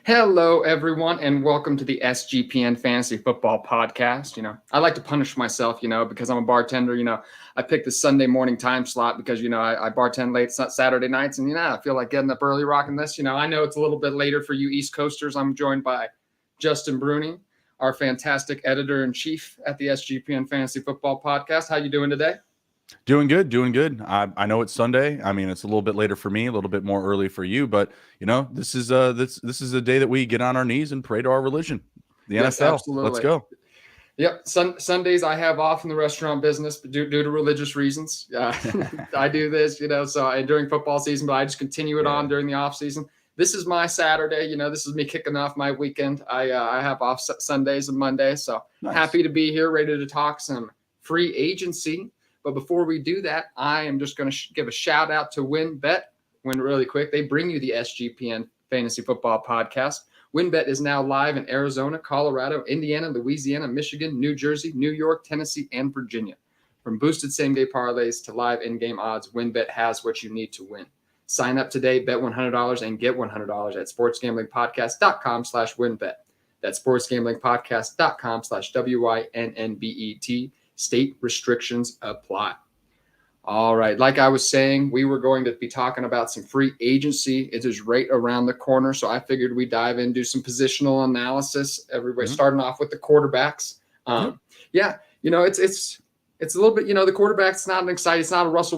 Hello, everyone, and welcome to the SGPN Fantasy Football Podcast. I like to punish myself, because I'm a bartender. I picked the Sunday morning time slot because, I bartend late Saturday nights, and, I feel like getting up early rocking this. I know it's a little bit later for you East Coasters. I'm joined by Justin Bruni, our fantastic editor-in-chief at the SGPN Fantasy Football Podcast. How you doing today? Doing good, doing good. I know it's Sunday. I mean, it's a little bit later for me, a little bit more early for you, but this is a day that we get on our knees and pray to our religion, the Yes, NFL. absolutely. Let's go. Yep. Sundays I have off in the restaurant business due to religious reasons. I do this, during football season, but I just continue it on during the off season. This is my Saturday. This is me kicking off my weekend. I have off Sundays and Mondays, so Nice. Happy to be here, ready to talk some free agency. But before we do that, I am just going to give a shout out to WinBet. Really quick, they bring you the SGPN Fantasy Football Podcast. WinBet is now live in Arizona, Colorado, Indiana, Louisiana, Michigan, New Jersey, New York, Tennessee, and Virginia. From boosted same-day parlays to live in-game odds, WinBet has what you need to win. Sign up today, bet $100 and get $100 at sportsgamblingpodcast.com/winbet. That's sportsgamblingpodcast.com/WINNBET. State restrictions apply. All right. Like I was saying, we were going to be talking about some free agency. It is right around the corner. So I figured we'd dive in, do some positional analysis. Everybody starting off with the quarterbacks. Yeah. It's a little bit, the quarterback's not an exciting, it's not a Russell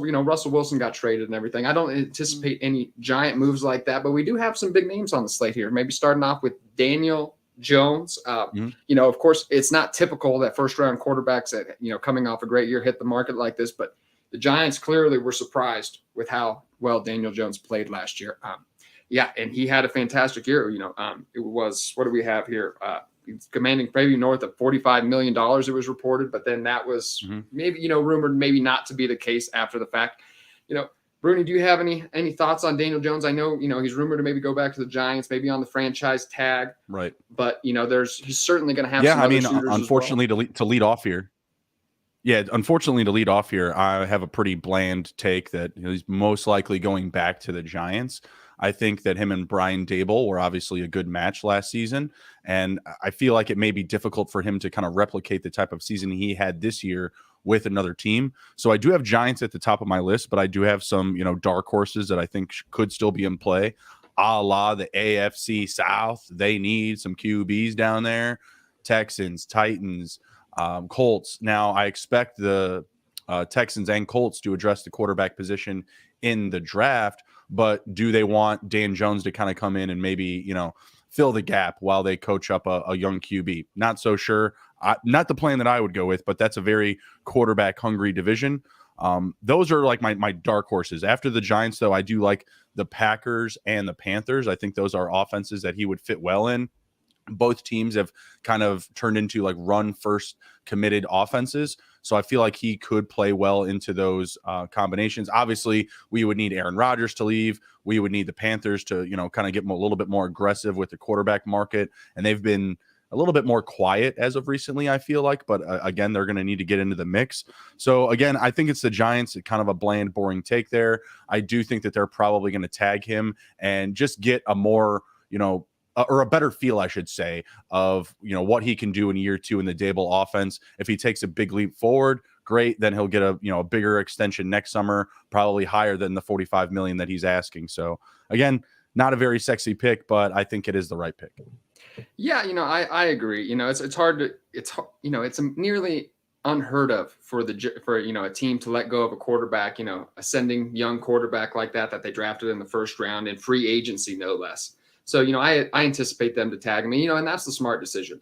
Wilson got traded and everything. I don't anticipate any giant moves like that, but we do have some big names on the slate here. Maybe starting off with Daniel Jones. Of course, it's not typical that first round quarterbacks that, coming off a great year hit the market like this, but the Giants clearly were surprised with how well Daniel Jones played last year. And he had a fantastic year. It was, what do we have here? He's commanding maybe north of $45 million, it was reported, but then that was maybe, rumored maybe not to be the case after the fact. Bruni, do you have any thoughts on Daniel Jones? I know, he's rumored to maybe go back to the Giants, maybe on the franchise tag. Right. But, he's certainly going to have some other shooters unfortunately, as well. to lead off here. Yeah, unfortunately, to lead off here, I have a pretty bland take that he's most likely going back to the Giants. I think that him and Brian Dable were obviously a good match last season, and I feel like it may be difficult for him to kind of replicate the type of season he had this year with another team. So I do have Giants at the top of my list, but I do have some, dark horses that I think could still be in play, a la the AFC South. They need some QBs down there. Texans, Titans, Colts. Now, I expect the Texans and Colts to address the quarterback position in the draft, but do they want Dan Jones to kind of come in and maybe, fill the gap while they coach up a young QB? Not so sure. Not the plan that I would go with, but that's a very quarterback-hungry division. Those are like my dark horses. After the Giants, though, I do like the Packers and the Panthers. I think those are offenses that he would fit well in. Both teams have kind of turned into like run first committed offenses. So I feel like he could play well into those combinations. Obviously, we would need Aaron Rodgers to leave. We would need the Panthers to, kind of get a little bit more aggressive with the quarterback market. And they've been a little bit more quiet as of recently, I feel like. But again, they're going to need to get into the mix. So again, I think it's the Giants, kind of a bland, boring take there. I do think that they're probably going to tag him and just get a more, or a better feel, I should say, of, what he can do in year two in the Dable offense. If he takes a big leap forward, great. Then he'll get a bigger extension next summer, probably higher than the $45 million that he's asking. So again, not a very sexy pick, but I think it is the right pick. Yeah, I agree. It's hard to it's nearly unheard of for a team to let go of a quarterback, ascending young quarterback like that they drafted in the first round in free agency, no less. So, I anticipate them to tag me, and that's the smart decision.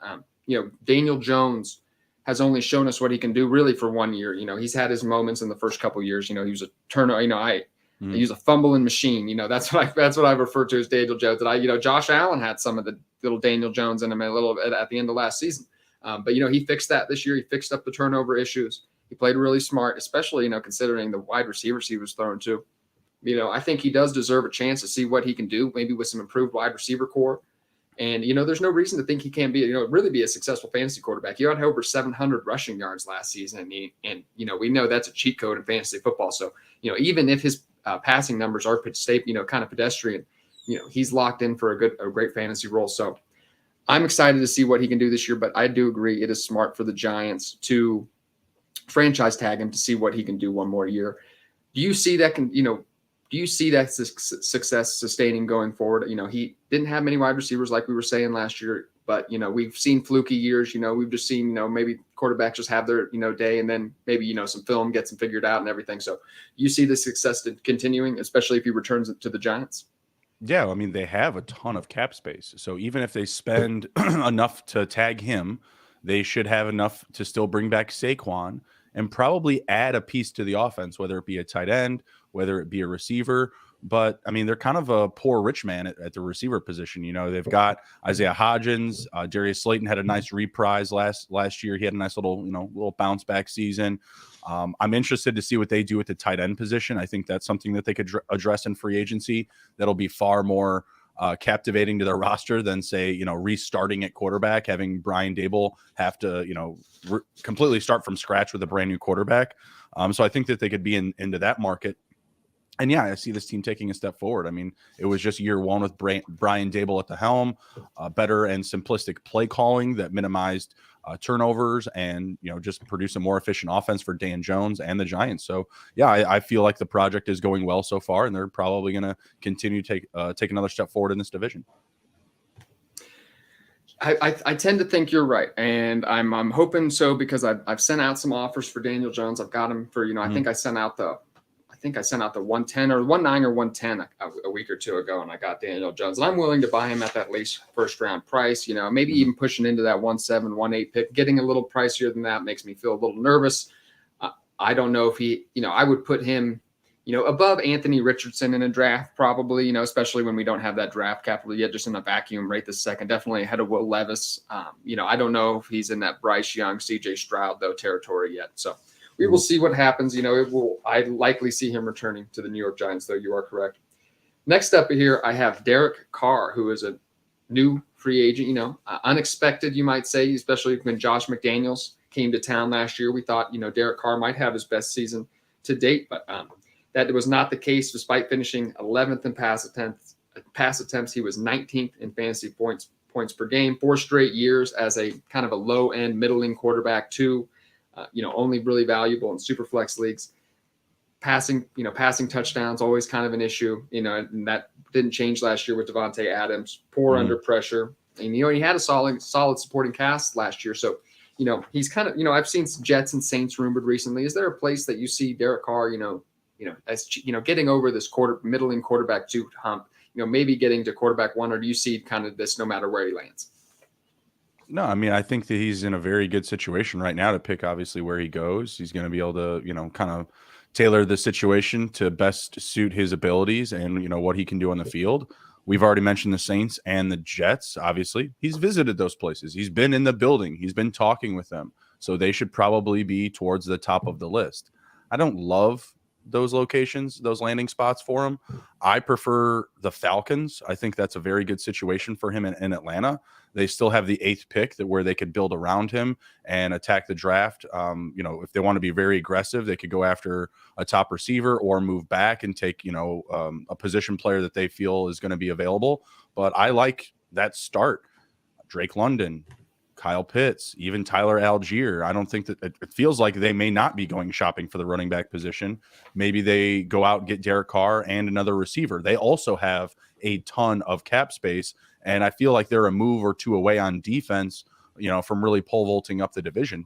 Daniel Jones has only shown us what he can do really for 1 year. He's had his moments in the first couple of years. He was a turnover, I use a fumbling machine. That's what I refer to as Daniel Jones. And Josh Allen had some of the little Daniel Jones in him a little bit at the end of last season. But he fixed that this year. He fixed up the turnover issues. He played really smart, especially, considering the wide receivers he was throwing to. I think he does deserve a chance to see what he can do, maybe with some improved wide receiver core. And, there's no reason to think he can't be, really be a successful fantasy quarterback. He had over 700 rushing yards last season. And we know that's a cheat code in fantasy football. So, even if his passing numbers are kind of pedestrian, he's locked in for a great fantasy role. So I'm excited to see what he can do this year, but I do agree it is smart for the Giants to franchise tag him to see what he can do one more year. Do you see that do you see that success sustaining going forward? He didn't have many wide receivers like we were saying last year, but we've seen fluky years. We've just seen maybe quarterbacks just have their day, and then maybe some film gets them figured out and everything. So you see the success continuing, especially if he returns to the Giants. Yeah, I mean, they have a ton of cap space. So even if they spend enough to tag him, they should have enough to still bring back Saquon and probably add a piece to the offense, whether it be a tight end, whether it be a receiver. But I mean, they're kind of a poor rich man at the receiver position. They've got Isaiah Hodgins, Darius Slayton had a nice reprise last year. He had a nice little bounce back season. I'm interested to see what they do with the tight end position. I think that's something that they could address in free agency. That'll be far more captivating to their roster than, say, restarting at quarterback, having Brian Dable have to, completely start from scratch with a brand new quarterback. So I think that they could be into that market. And yeah, I see this team taking a step forward. I mean, it was just year one with Brian Dable at the helm, better and simplistic play calling that minimized turnovers and, just produce a more efficient offense for Dan Jones and the Giants. So yeah, I feel like the project is going well so far, and they're probably going to continue to take another step forward in this division. I tend to think you're right, and I'm hoping so, because I've sent out some offers for Daniel Jones. I've got him for I think I sent out the 110 or 19 or 110 a week or two ago, and I got Daniel Jones, and I'm willing to buy him at that least first round price. Maybe even pushing into that 1.7, 1.8 pick. Getting a little pricier than that makes me feel a little nervous. I don't know if he, I would put him, above Anthony Richardson in a draft, probably, especially when we don't have that draft capital yet, just in a vacuum right this second. Definitely ahead of Will Levis. I don't know if he's in that Bryce Young, CJ Stroud, though, territory yet. So we will see what happens. I likely see him returning to the New York Giants, though. You are correct. Next up here, I have Derek Carr, who is a new free agent, unexpected, you might say, especially when Josh McDaniels came to town last year. We thought, Derek Carr might have his best season to date, but that was not the case. Despite finishing 11th in pass attempts, he was 19th in fantasy points per game, 4 straight years as a kind of a low-end, middling quarterback, too. Only really valuable in super flex leagues. Passing touchdowns, always kind of an issue, and that didn't change last year with Devontae Adams. Poor under pressure. And, he had a solid supporting cast last year. So, he's kind of, I've seen Jets and Saints rumored recently. Is there a place that you see Derek Carr, as, getting over this middling quarterback 2 hump, maybe getting to quarterback 1, or do you see kind of this no matter where he lands? No, I mean, I think that he's in a very good situation right now to pick, obviously, where he goes. He's going to be able to, kind of tailor the situation to best suit his abilities and, what he can do on the field. We've already mentioned the Saints and the Jets. Obviously, he's visited those places. He's been in the building. He's been talking with them. So they should probably be towards the top of the list. I don't love those locations, those landing spots for him. I prefer the Falcons. I think that's a very good situation for him in Atlanta. They still have the 8th pick where they could build around him and attack the draft. If they want to be very aggressive, they could go after a top receiver or move back and take, a position player that they feel is going to be available. But I like that start. Drake London, Kyle Pitts, even Tyler Algier. I don't think that it feels like they may not be going shopping for the running back position. Maybe they go out and get Derek Carr and another receiver. They also have a ton of cap space, and I feel like they're a move or two away on defense, from really pole vaulting up the division,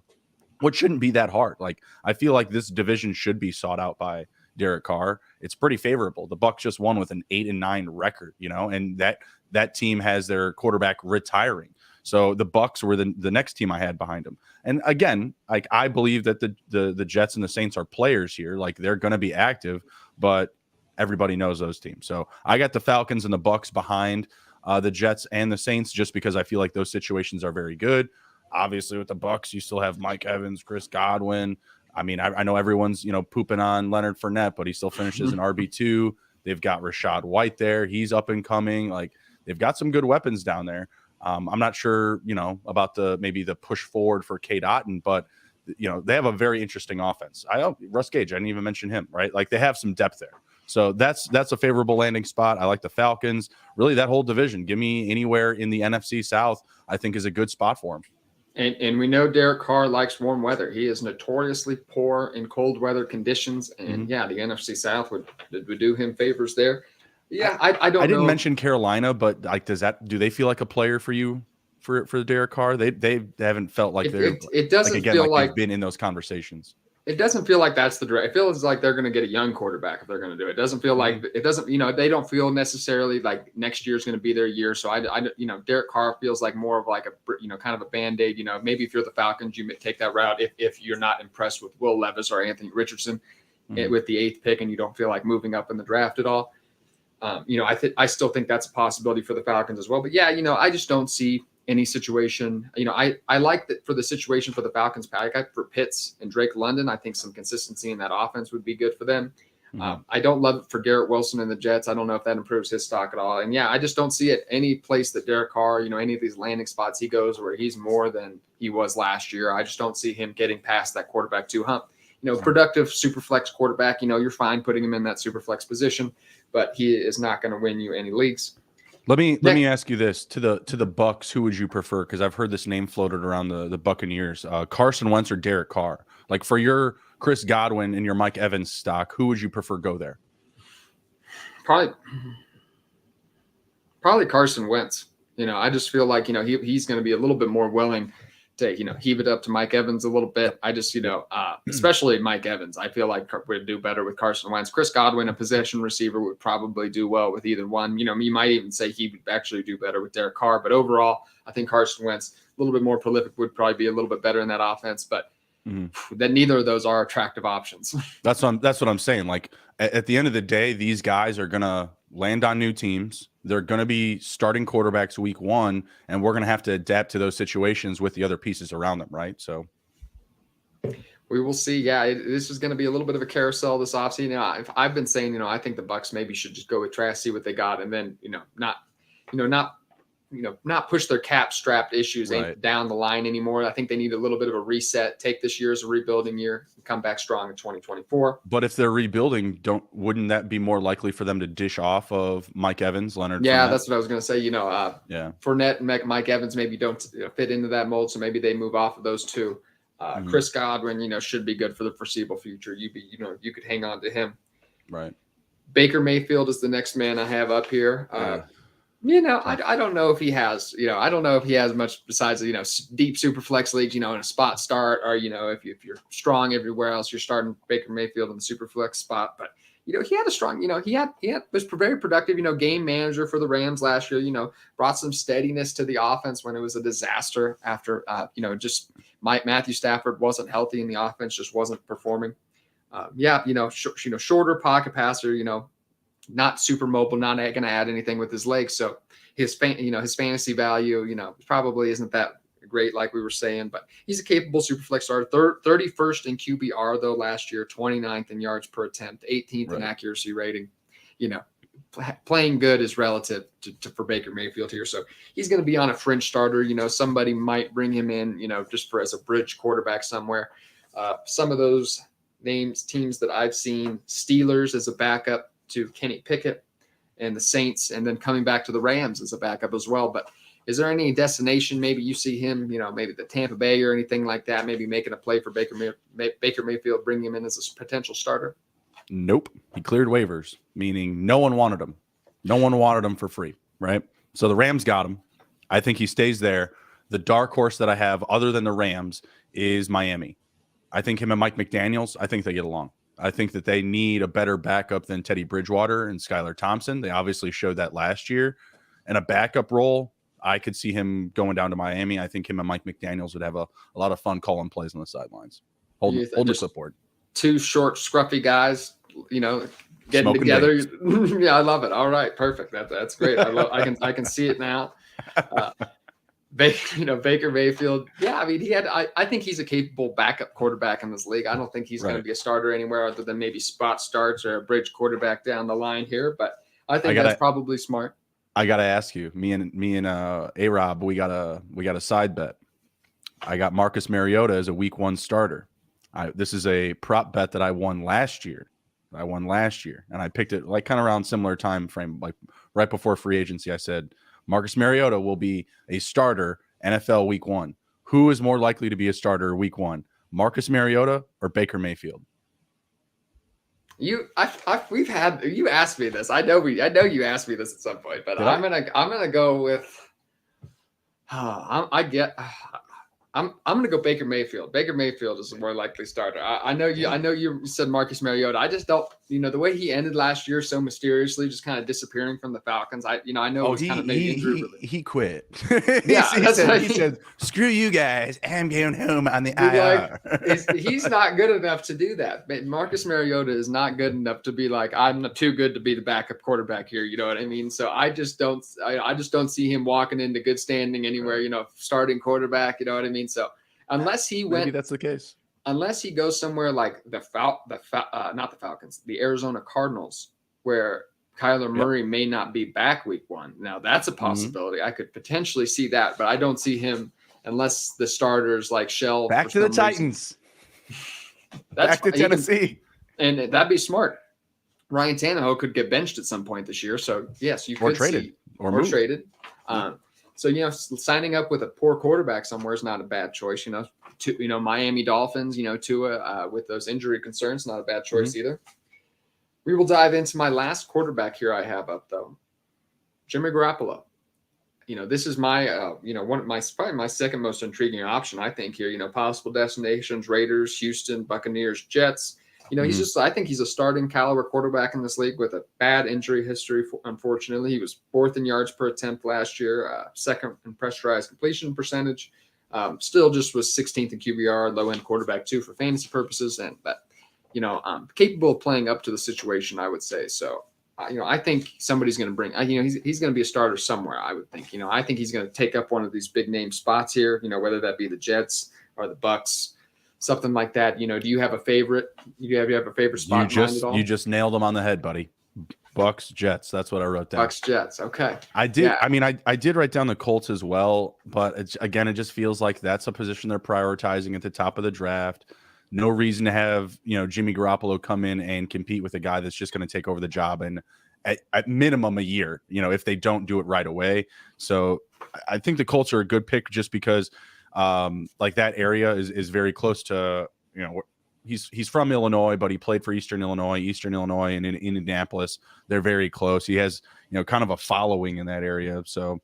which shouldn't be that hard. Like, I feel like this division should be sought out by Derek Carr. It's pretty favorable. The Bucs just won with an 8-9 record, and that team has their quarterback retiring. So the Bucs were the next team I had behind them. And again, like, I believe that the Jets and the Saints are players here. Like, they're going to be active, but everybody knows those teams. So I got the Falcons and the Bucs behind the Jets and the Saints, just because I feel like those situations are very good. Obviously, with the Bucs, you still have Mike Evans, Chris Godwin. I mean, I know everyone's, pooping on Leonard Fournette, but he still finishes an RB2. They've got Rashad White there. He's up and coming. Like, they've got some good weapons down there. I'm not sure, about maybe the push forward for Cade Otton, but they have a very interesting offense. Russ Gage, I didn't even mention him, right? Like, they have some depth there. So that's a favorable landing spot. I like the Falcons. Really, that whole division. Give me anywhere in the NFC South, I think is a good spot for him. And we know Derek Carr likes warm weather. He is notoriously poor in cold weather conditions. And the NFC South would do him favors there. Yeah, I don't know. I didn't mention Carolina, but like, do they feel like a player for you for Derek Carr? They haven't felt like it doesn't feel like they've been in those conversations. It doesn't feel like that's the direct. It feels like they're going to get a young quarterback if they're going to do it. It doesn't feel like it doesn't. They don't feel necessarily like next year is going to be their year. So Derek Carr feels like more of like a kind of a Band-Aid. Maybe if you're the Falcons, you may take that route if you're not impressed with Will Levis or Anthony Richardson with the 8th pick and you don't feel like moving up in the draft at all. I still think that's a possibility for the Falcons as well. But yeah, I just don't see any situation. I like that for the situation for the Falcons. For Pitts and Drake London, I think some consistency in that offense would be good for them. I don't love it for Garrett Wilson and the Jets. I don't know if that improves his stock at all. And yeah, I just don't see it any place that Derek Carr, any of these landing spots he goes where he's more than he was last year. I just don't see him getting past that quarterback 2 hump. Productive super flex quarterback, you're fine putting him in that super flex position, but he is not going to win you any leagues. Let me ask you this: to the Bucks, who would you prefer? Because I've heard this name floated around the Buccaneers: Carson Wentz or Derek Carr. Like for your Chris Godwin and your Mike Evans stock, who would you prefer go there? Probably Carson Wentz. I just feel like he's going to be a little bit more willing to heave it up to Mike Evans a little bit. I just especially Mike Evans, I feel like would do better with Carson Wentz. Chris Godwin, a possession receiver, would probably do well with either one. You might even say he would actually do better with Derek Carr, but overall, I think Carson Wentz, a little bit more prolific, would probably be a little bit better in that offense. But then neither of those are attractive options. That's what I'm saying. Like at the end of the day, these guys are gonna land on new teams. They're going to be starting quarterbacks week 1, and we're going to have to adapt to those situations with the other pieces around them, right? So we will see. Yeah, this is going to be a little bit of a carousel this offseason. If I've been saying, I think the Bucks maybe should just go with Trask, see what they got, and then not push their cap strapped issues down the line anymore. I think they need a little bit of a reset. Take this year as a rebuilding year and come back strong in 2024. But if they're rebuilding, wouldn't that be more likely for them to dish off of Mike Evans, Leonard? Yeah, Fournette? that's what I was going to say. Fournette and Mike Evans maybe don't fit into that mold, so maybe they move off of those two. Chris Godwin, should be good for the foreseeable future. You could hang on to him. Right. Baker Mayfield is the next man I have up here. I don't know if he has, I don't know if he has much besides, deep super flex leagues, in a spot start, or, if you're strong everywhere else, you're starting Baker Mayfield in the super flex spot. But, he had a strong, he was very productive, game manager for the Rams last year, brought some steadiness to the offense when it was a disaster after, Matthew Stafford wasn't healthy and the offense just wasn't performing. Shorter pocket passer, not super mobile, not going to add anything with his legs. So his fantasy value, probably isn't that great, like we were saying, but he's a capable super flex starter. 31st in QBR though last year, 29th in yards per attempt, 18th in accuracy rating. Playing good is relative for Baker Mayfield here. So he's going to be on a fringe starter. Somebody might bring him in, just as a bridge quarterback somewhere. Some of those teams that I've seen, Steelers as a backup to Kenny Pickett, and the Saints, and then coming back to the Rams as a backup as well. But is there any destination maybe you see him, maybe the Tampa Bay or anything like that, maybe making a play for Baker Mayfield, bring him in as a potential starter? Nope. He cleared waivers, meaning no one wanted him. No one wanted him for free, right? So the Rams got him. I think he stays there. The dark horse that I have other than the Rams is Miami. I think him and Mike McDaniels, I think they get along. I think that they need a better backup than Teddy Bridgewater and Skylar Thompson. They obviously showed that last year. And a backup role, I could see him going down to Miami. I think him and Mike McDaniels would have a lot of fun calling plays on the sidelines. Hold the support. 2 short, scruffy guys, getting Smoking together. Yeah, I love it. All right, perfect. That's great. I can see it now. Baker Mayfield. Yeah, I mean, I think he's a capable backup quarterback in this league. I don't think he's going to be a starter anywhere other than maybe spot starts or a bridge quarterback down the line here. But I think that's probably smart. I got to ask you, me and A-Rob, we got a side bet. I got Marcus Mariota as a week 1 starter. This is a prop bet that I won last year. I won last year, and I picked it like kind of around similar time frame, like right before free agency. I said Marcus Mariota will be a starter NFL Week 1. Who is more likely to be a starter Week 1, Marcus Mariota or Baker Mayfield? You asked me this. I know you asked me this at some point, but I'm gonna go with. I'm gonna go Baker Mayfield. Baker Mayfield is the more likely starter. I know you said Marcus Mariota. I just don't, the way he ended last year so mysteriously, just kind of disappearing from the Falcons. I know it was kind of maybe injury related. He quit. Yeah, he said, "Screw you guys, I'm going home on the IR." He's not good enough to do that. Marcus Mariota is not good enough to be like, I'm not too good to be the backup quarterback here. You know what I mean? So I just don't see him walking into good standing anywhere. Starting quarterback. You know what I mean? So unless he went, maybe that's the case. Unless he goes somewhere like not the Falcons, the Arizona Cardinals, where Kyler Murray may not be back Week 1. Now that's a possibility. Mm-hmm. I could potentially see that, but I don't see him unless the starters like Shell back to the Titans. Back to Tennessee, and that'd be smart. Ryan Tannehill could get benched at some point this year, so yes, you could traded or traded. So, signing up with a poor quarterback somewhere is not a bad choice. Miami Dolphins, Tua with those injury concerns, not a bad choice either. We will dive into my last quarterback here I have up, though. Jimmy Garoppolo. This is my, probably my second most intriguing option, I think, here. Possible destinations: Raiders, Houston, Buccaneers, Jets. I think he's a starting caliber quarterback in this league with a bad injury history. Unfortunately, he was 4th in yards per attempt last year, 2nd in pressurized completion percentage. Still just was 16th in QBR, low end quarterback too for fantasy purposes, capable of playing up to the situation, I would say. So, I think somebody's going to bring. He's going to be a starter somewhere. I would think. I think he's going to take up one of these big name spots here. Whether that be the Jets or the Bucks. Something like that. Do you have a favorite? You have a favorite spot in mind at all? You just nailed them on the head, buddy. Bucks, Jets. That's what I wrote down. Bucks, Jets. Okay. I did. Yeah. I mean, I did write down the Colts as well, but it just feels like that's a position they're prioritizing at the top of the draft. No reason to have, Jimmy Garoppolo come in and compete with a guy that's just going to take over the job in at minimum a year, if they don't do it right away. So I think the Colts are a good pick just because like that area is very close to, he's from Illinois, but he played for Eastern Illinois, and in Indianapolis. They're very close. He has, kind of a following in that area. So,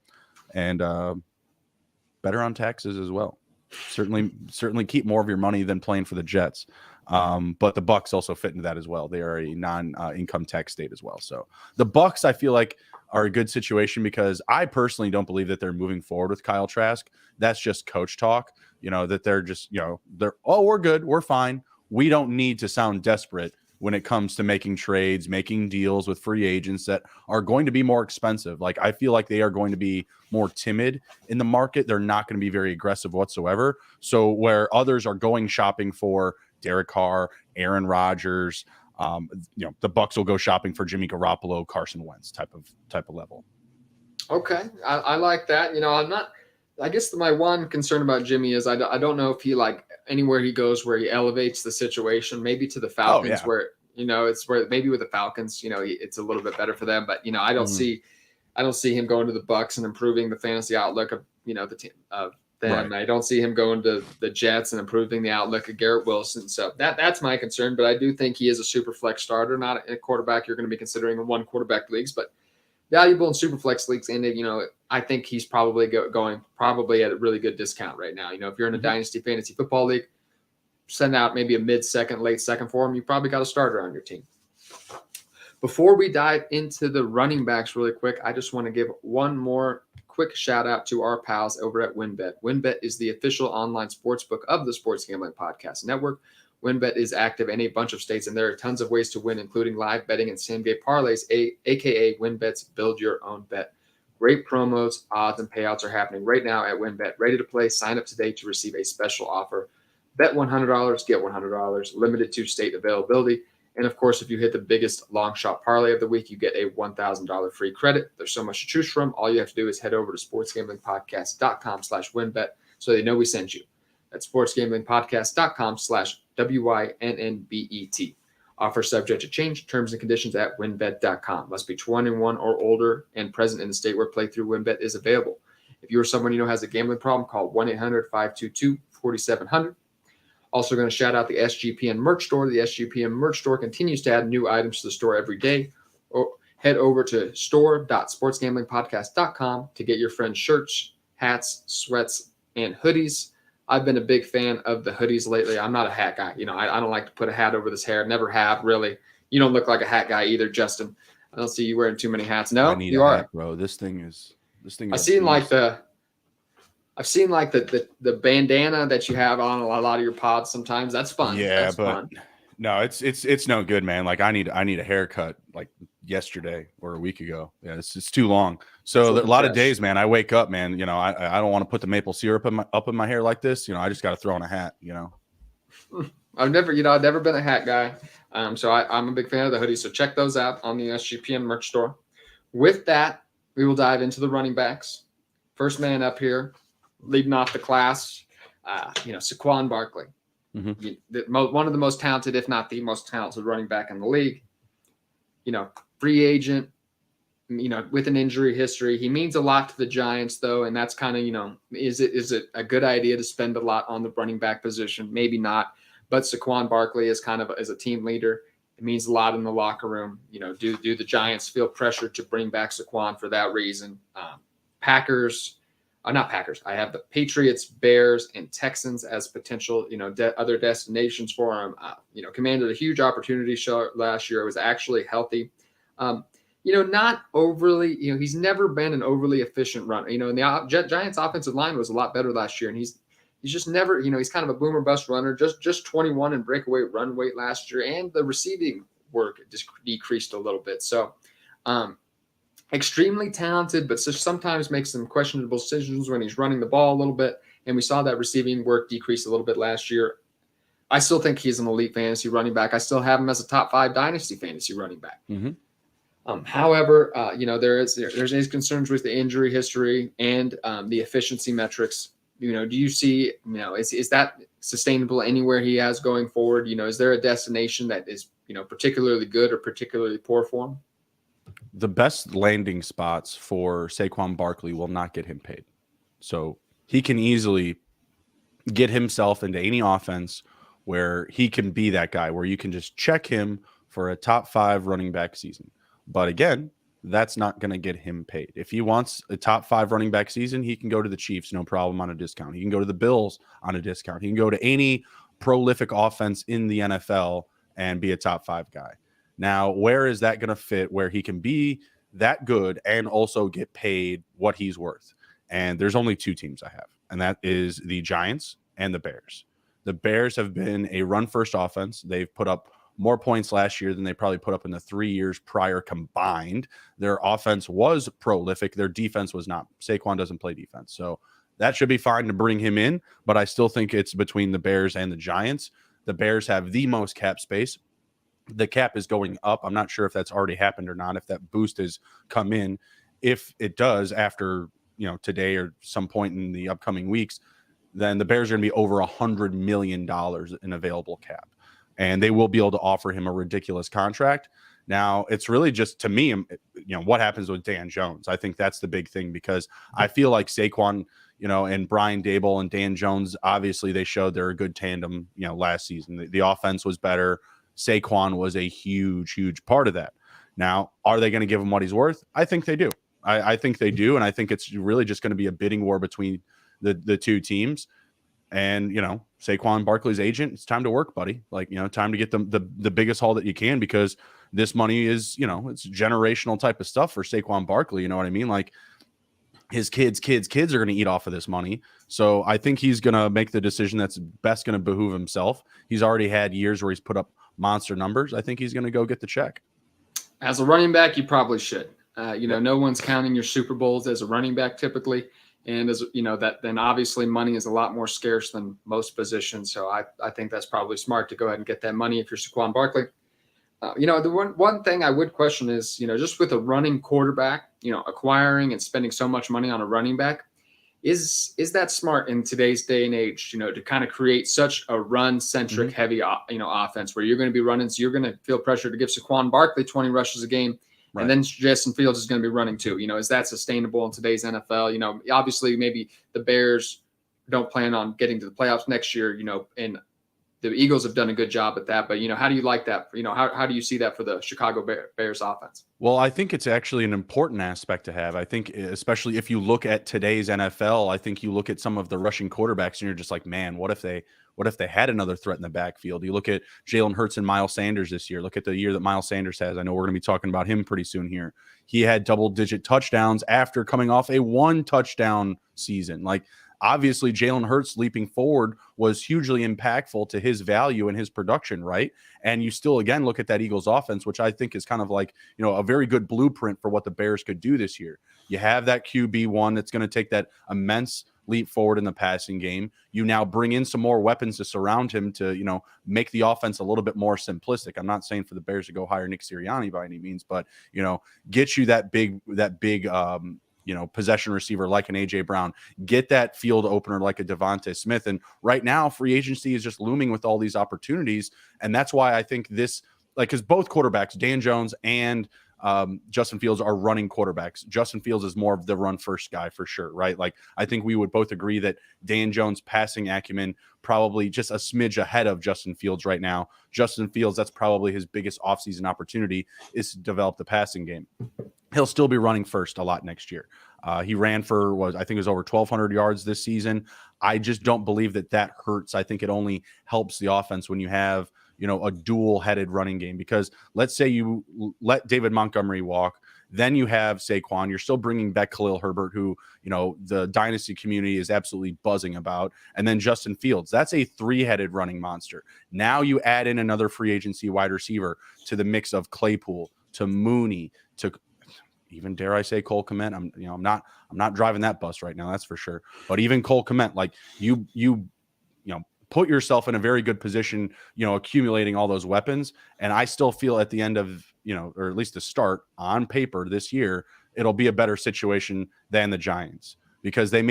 and better on taxes as well. Certainly keep more of your money than playing for the Jets. But the Bucks also fit into that as well. They are a non-income tax state as well. So the Bucks, I feel like, are a good situation because I personally don't believe that they're moving forward with Kyle Trask. That's just coach talk, that they're just, we're good. We're fine. We don't need to sound desperate when it comes to making trades, making deals with free agents that are going to be more expensive. Like, I feel like they are going to be more timid in the market. They're not going to be very aggressive whatsoever. So where others are going shopping for Derek Carr, Aaron Rodgers, the Bucks will go shopping for Jimmy Garoppolo, Carson Wentz type of level. Okay. I like that. I guess my one concern about Jimmy is I don't know if he, like, anywhere he goes where he elevates the situation, maybe to the Falcons where, it's where maybe with the Falcons, it's a little bit better for them, but I don't see him going to the Bucks and improving the fantasy outlook of, the team of them. Right. I don't see him going to the Jets and improving the outlook of Garrett Wilson. So that's my concern, but I do think he is a super flex starter, not a quarterback you're going to be considering in one quarterback leagues, but valuable in super flex leagues. And, I think he's probably going at a really good discount right now. If you're in a dynasty fantasy football league, send out maybe a mid-second, late second for him. You probably got a starter on your team. Before we dive into the running backs really quick, I just want to give one more quick shout out to our pals over at WynnBET. WynnBET is the official online sportsbook of the Sports Gambling Podcast Network. WynnBET is active in a bunch of states, and there are tons of ways to win, including live betting and same-game parlays, aka WynnBET's Build Your Own Bet. Great promos, odds, and payouts are happening right now at WynnBET. Ready to play? Sign up today to receive a special offer. Bet $100, get $100, limited to state availability. And, of course, if you hit the biggest long shot parlay of the week, you get a $1,000 free credit. There's so much to choose from. All you have to do is head over to sportsgamblingpodcast.com/WynnBET so they know we sent you. That's sportsgamblingpodcast.com/WYNNBET. Offer subject to change. Terms and conditions at winbet.com. Must be 21 or older and present in the state where playthrough WinBet is available. If you or someone you know has a gambling problem, call 1-800-522-4700. Also going to shout out the SGPN merch store. The SGPN merch store continues to add new items to the store every day. Head over to store.sportsgamblingpodcast.com to get your friends shirts, hats, sweats, and hoodies. I've been a big fan of the hoodies lately. I'm not a hat guy. I don't like to put a hat over this hair. Never have, really. You don't look like a hat guy either, Justin. I don't see you wearing too many hats. No, I need you a are. hat, bro. This thing is. I've seen the bandana that you have on a lot of your pods sometimes. That's fun. Yeah, that's but fun. No, it's no good, man. Like I need a haircut like yesterday or a week ago. Yeah, it's too long. So a lot of days, man, I wake up, man. I don't want to put the maple syrup up in my hair like this. I just got to throw on a hat. I've never been a hat guy. So I'm a big fan of the hoodies. So check those out on the SGPN merch store. With that, we will dive into the running backs. First man up here, leading off the class, Saquon Barkley. Mm-hmm. One of the most talented, if not the most talented running back in the league. Free agent, with an injury history. He means a lot to the Giants, though, and that's kind of, is it a good idea to spend a lot on the running back position? Maybe not, but Saquon Barkley is as a team leader. It means a lot in the locker room. Do the Giants feel pressure to bring back Saquon for that reason? Not Packers. I have the Patriots, Bears, and Texans as potential, other destinations for him. Commanded a huge opportunity show last year. It was actually healthy. Not overly, he's never been an overly efficient runner. And the Giants offensive line was a lot better last year. And he's just never, he's kind of a boomer bust runner, just 21 in breakaway run weight last year. And the receiving work just decreased a little bit. So, extremely talented, but sometimes makes some questionable decisions when he's running the ball a little bit. And we saw that receiving work decrease a little bit last year. I still think he's an elite fantasy running back. I still have him as a top 5 dynasty fantasy running back. Mm-hmm. However, there's concerns with the injury history and the efficiency metrics. Do you see, is that sustainable anywhere he has going forward? Is there a destination that is, particularly good or particularly poor for him? The best landing spots for Saquon Barkley will not get him paid. So he can easily get himself into any offense where he can be that guy, where you can just check him for a top 5 running back season. But again, that's not going to get him paid. If he wants a top 5 running back season, he can go to the Chiefs, no problem, on a discount. He can go to the Bills on a discount. He can go to any prolific offense in the NFL and be a top 5 guy. Now, where is that going to fit where he can be that good and also get paid what he's worth? And there's only 2 teams I have, and that is the Giants and the Bears. The Bears have been a run-first offense. They've put up more points last year than they probably put up in the 3 years prior combined. Their offense was prolific. Their defense was not. Saquon doesn't play defense. So that should be fine to bring him in, but I still think it's between the Bears and the Giants. The Bears have the most cap space. The cap is going up. I'm not sure if that's already happened or not, if that boost has come in. If it does after, today or some point in the upcoming weeks, then the Bears are going to be over $100 million in available cap. And they will be able to offer him a ridiculous contract. Now, it's really just, to me, what happens with Dan Jones. I think that's the big thing, because I feel like Saquon, and Brian Daboll and Dan Jones, obviously they showed they're a good tandem, last season. The offense was better. Saquon was a huge, huge part of that. Now, are they going to give him what he's worth? I think they do. I think they do. And I think it's really just going to be a bidding war between the 2 teams. And, Saquon Barkley's agent, it's time to work, buddy. Time to get the biggest haul that you can, because this money is, it's generational type of stuff for Saquon Barkley. You know what I mean? Like, his kids are going to eat off of this money. So I think he's going to make the decision that's best going to behoove himself. He's already had years where he's put up monster numbers. I think he's going to go get the check. As a running back, you probably should. No one's counting your Super Bowls as a running back typically. And as then obviously money is a lot more scarce than most positions. So I think that's probably smart to go ahead and get that money if you're Saquon Barkley. The one thing I would question is, just with a running quarterback, acquiring and spending so much money on a running back, Is that smart in today's day and age, to kind of create such a run-centric heavy, offense where you're going to be running, so you're going to feel pressure to give Saquon Barkley 20 rushes a game, Right. and then Justin Fields is going to be running too. Is that sustainable in today's NFL? Obviously maybe the Bears don't plan on getting to the playoffs next year, and the Eagles have done a good job at that. But, how do you like that? How do you see that for the Chicago Bears offense? Well, I think it's actually an important aspect to have. I think, especially if you look at today's NFL, I think you look at some of the rushing quarterbacks and you're just like, man, what if they had another threat in the backfield? You look at Jalen Hurts and Miles Sanders this year. Look at the year that Miles Sanders has. I know we're going to be talking about him pretty soon here. He had double-digit touchdowns after coming off a 1-touchdown season. Like, obviously, Jalen Hurts leaping forward was hugely impactful to his value and his production, right? And you still, again, look at that Eagles offense, which I think is kind of like, a very good blueprint for what the Bears could do this year. You have that QB1 that's going to take that immense leap forward in the passing game. You now bring in some more weapons to surround him to, make the offense a little bit more simplistic. I'm not saying for the Bears to go hire Nick Sirianni by any means, but, get you that big, possession receiver like an A.J. Brown, get that field opener like a Devontae Smith. And right now, free agency is just looming with all these opportunities. And that's why I think this, because both quarterbacks, Dan Jones and Justin Fields, are running quarterbacks. Justin Fields is more of the run first guy for sure, right? Like, I think we would both agree that Dan Jones' passing acumen probably just a smidge ahead of Justin Fields right now. Justin Fields, that's probably his biggest offseason opportunity, is to develop the passing game. He'll still be running first a lot next year. He ran for, I think it was over 1,200 yards this season. I just don't believe that hurts. I think it only helps the offense when you have, a dual-headed running game, because let's say you let David Montgomery walk, then you have Saquon. You're still bringing back Khalil Herbert, who, the dynasty community is absolutely buzzing about, and then Justin Fields. That's a 3-headed running monster. Now you add in another free agency wide receiver to the mix of Claypool, to Mooney, to even, dare I say, Cole Kmet. I'm not driving that bus right now, that's for sure. But even Cole Kmet, like you put yourself in a very good position, accumulating all those weapons. And I still feel at the end of, or at least the start on paper this year, it'll be a better situation than the Giants, because they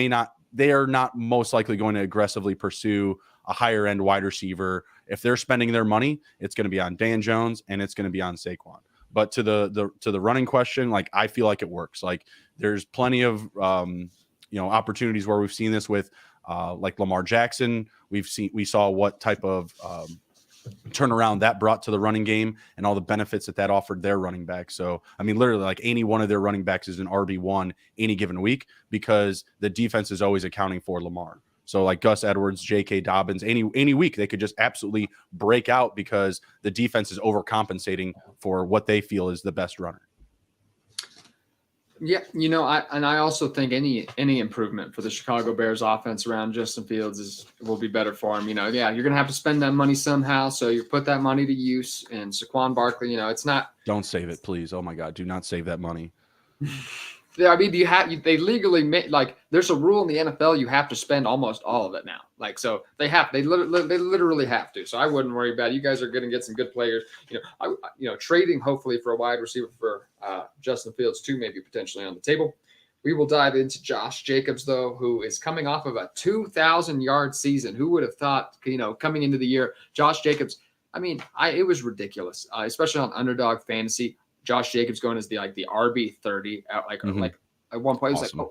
are not most likely going to aggressively pursue a higher end wide receiver. If they're spending their money, it's going to be on Dan Jones and it's going to be on Saquon. But to the running question, like, I feel like it works. Like, there's plenty of opportunities where we've seen this with like Lamar Jackson. We saw what type of turnaround that brought to the running game and all the benefits that offered their running back. So, I mean, literally, like, any one of their running backs is an RB1 any given week, because the defense is always accounting for Lamar. So, like Gus Edwards, J.K. Dobbins, any week they could just absolutely break out because the defense is overcompensating for what they feel is the best runner. Yeah, I also think any improvement for the Chicago Bears offense around Justin Fields will be better for him. Yeah, you're gonna have to spend that money somehow, so you put that money to use. And Saquon Barkley, it's not. Don't save it, please. Oh my God, do not save that money. Yeah, I mean, they legally there's a rule in the NFL, you have to spend almost all of it now. Like, so they literally have to. So I wouldn't worry about it. You guys are going to get some good players. Trading hopefully for a wide receiver for Justin Fields too, maybe potentially on the table. We will dive into Josh Jacobs, though, who is coming off of a 2,000-yard season. Who would have thought, coming into the year, Josh Jacobs? I mean, it was ridiculous, especially on Underdog Fantasy. Josh Jacobs going as the RB30, like at one point, awesome. It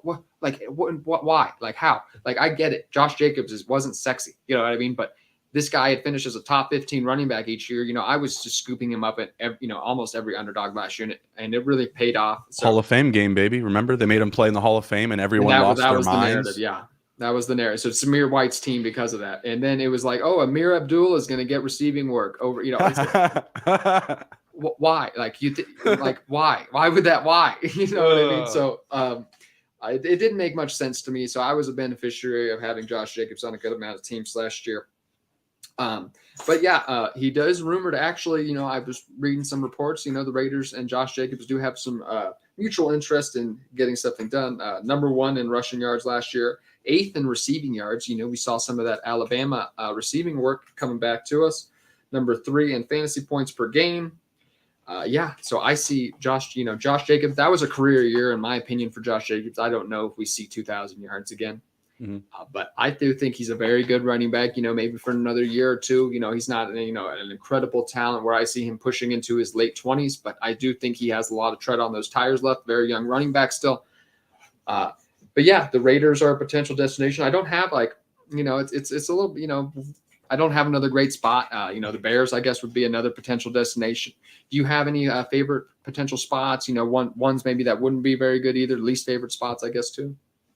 was what, why, like how, like I get it. Josh Jacobs wasn't sexy, you know what I mean? But this guy had finished as a top 15 running back each year. I was just scooping him up at almost every Underdog last year, and it really paid off. So, Hall of Fame game, baby. Remember, they made him play in the Hall of Fame, and everyone lost their minds. The narrative, yeah. That was the narrative. So Samir White's team because of that. And then it was like, oh, Amir Abdul is going to get receiving work over, why? Like why would that? Why? You know what I mean? So it didn't make much sense to me. So I was a beneficiary of having Josh Jacobs on a good amount of teams last year. But yeah, he does rumored actually, I was reading some reports, the Raiders and Josh Jacobs do have some mutual interest in getting something done. Number 1 in rushing yards last year, 8th in receiving yards. We saw some of that Alabama receiving work coming back to us. Number 3 in fantasy points per game. So I see Josh Jacobs. That was a career year, in my opinion, for Josh Jacobs. I don't know if we see 2,000 yards again. But I do think he's a very good running back, maybe for another year or two. He's not, an incredible talent where I see him pushing into his late 20s, but I do think he has a lot of tread on those tires left. Very young running back still. But yeah, the Raiders are a potential destination. I don't have it's a little, I don't have another great spot. The Bears, I guess, would be another potential destination. Do you have any favorite potential spots? Ones maybe that wouldn't be very good either. Least favorite spots, I guess, too.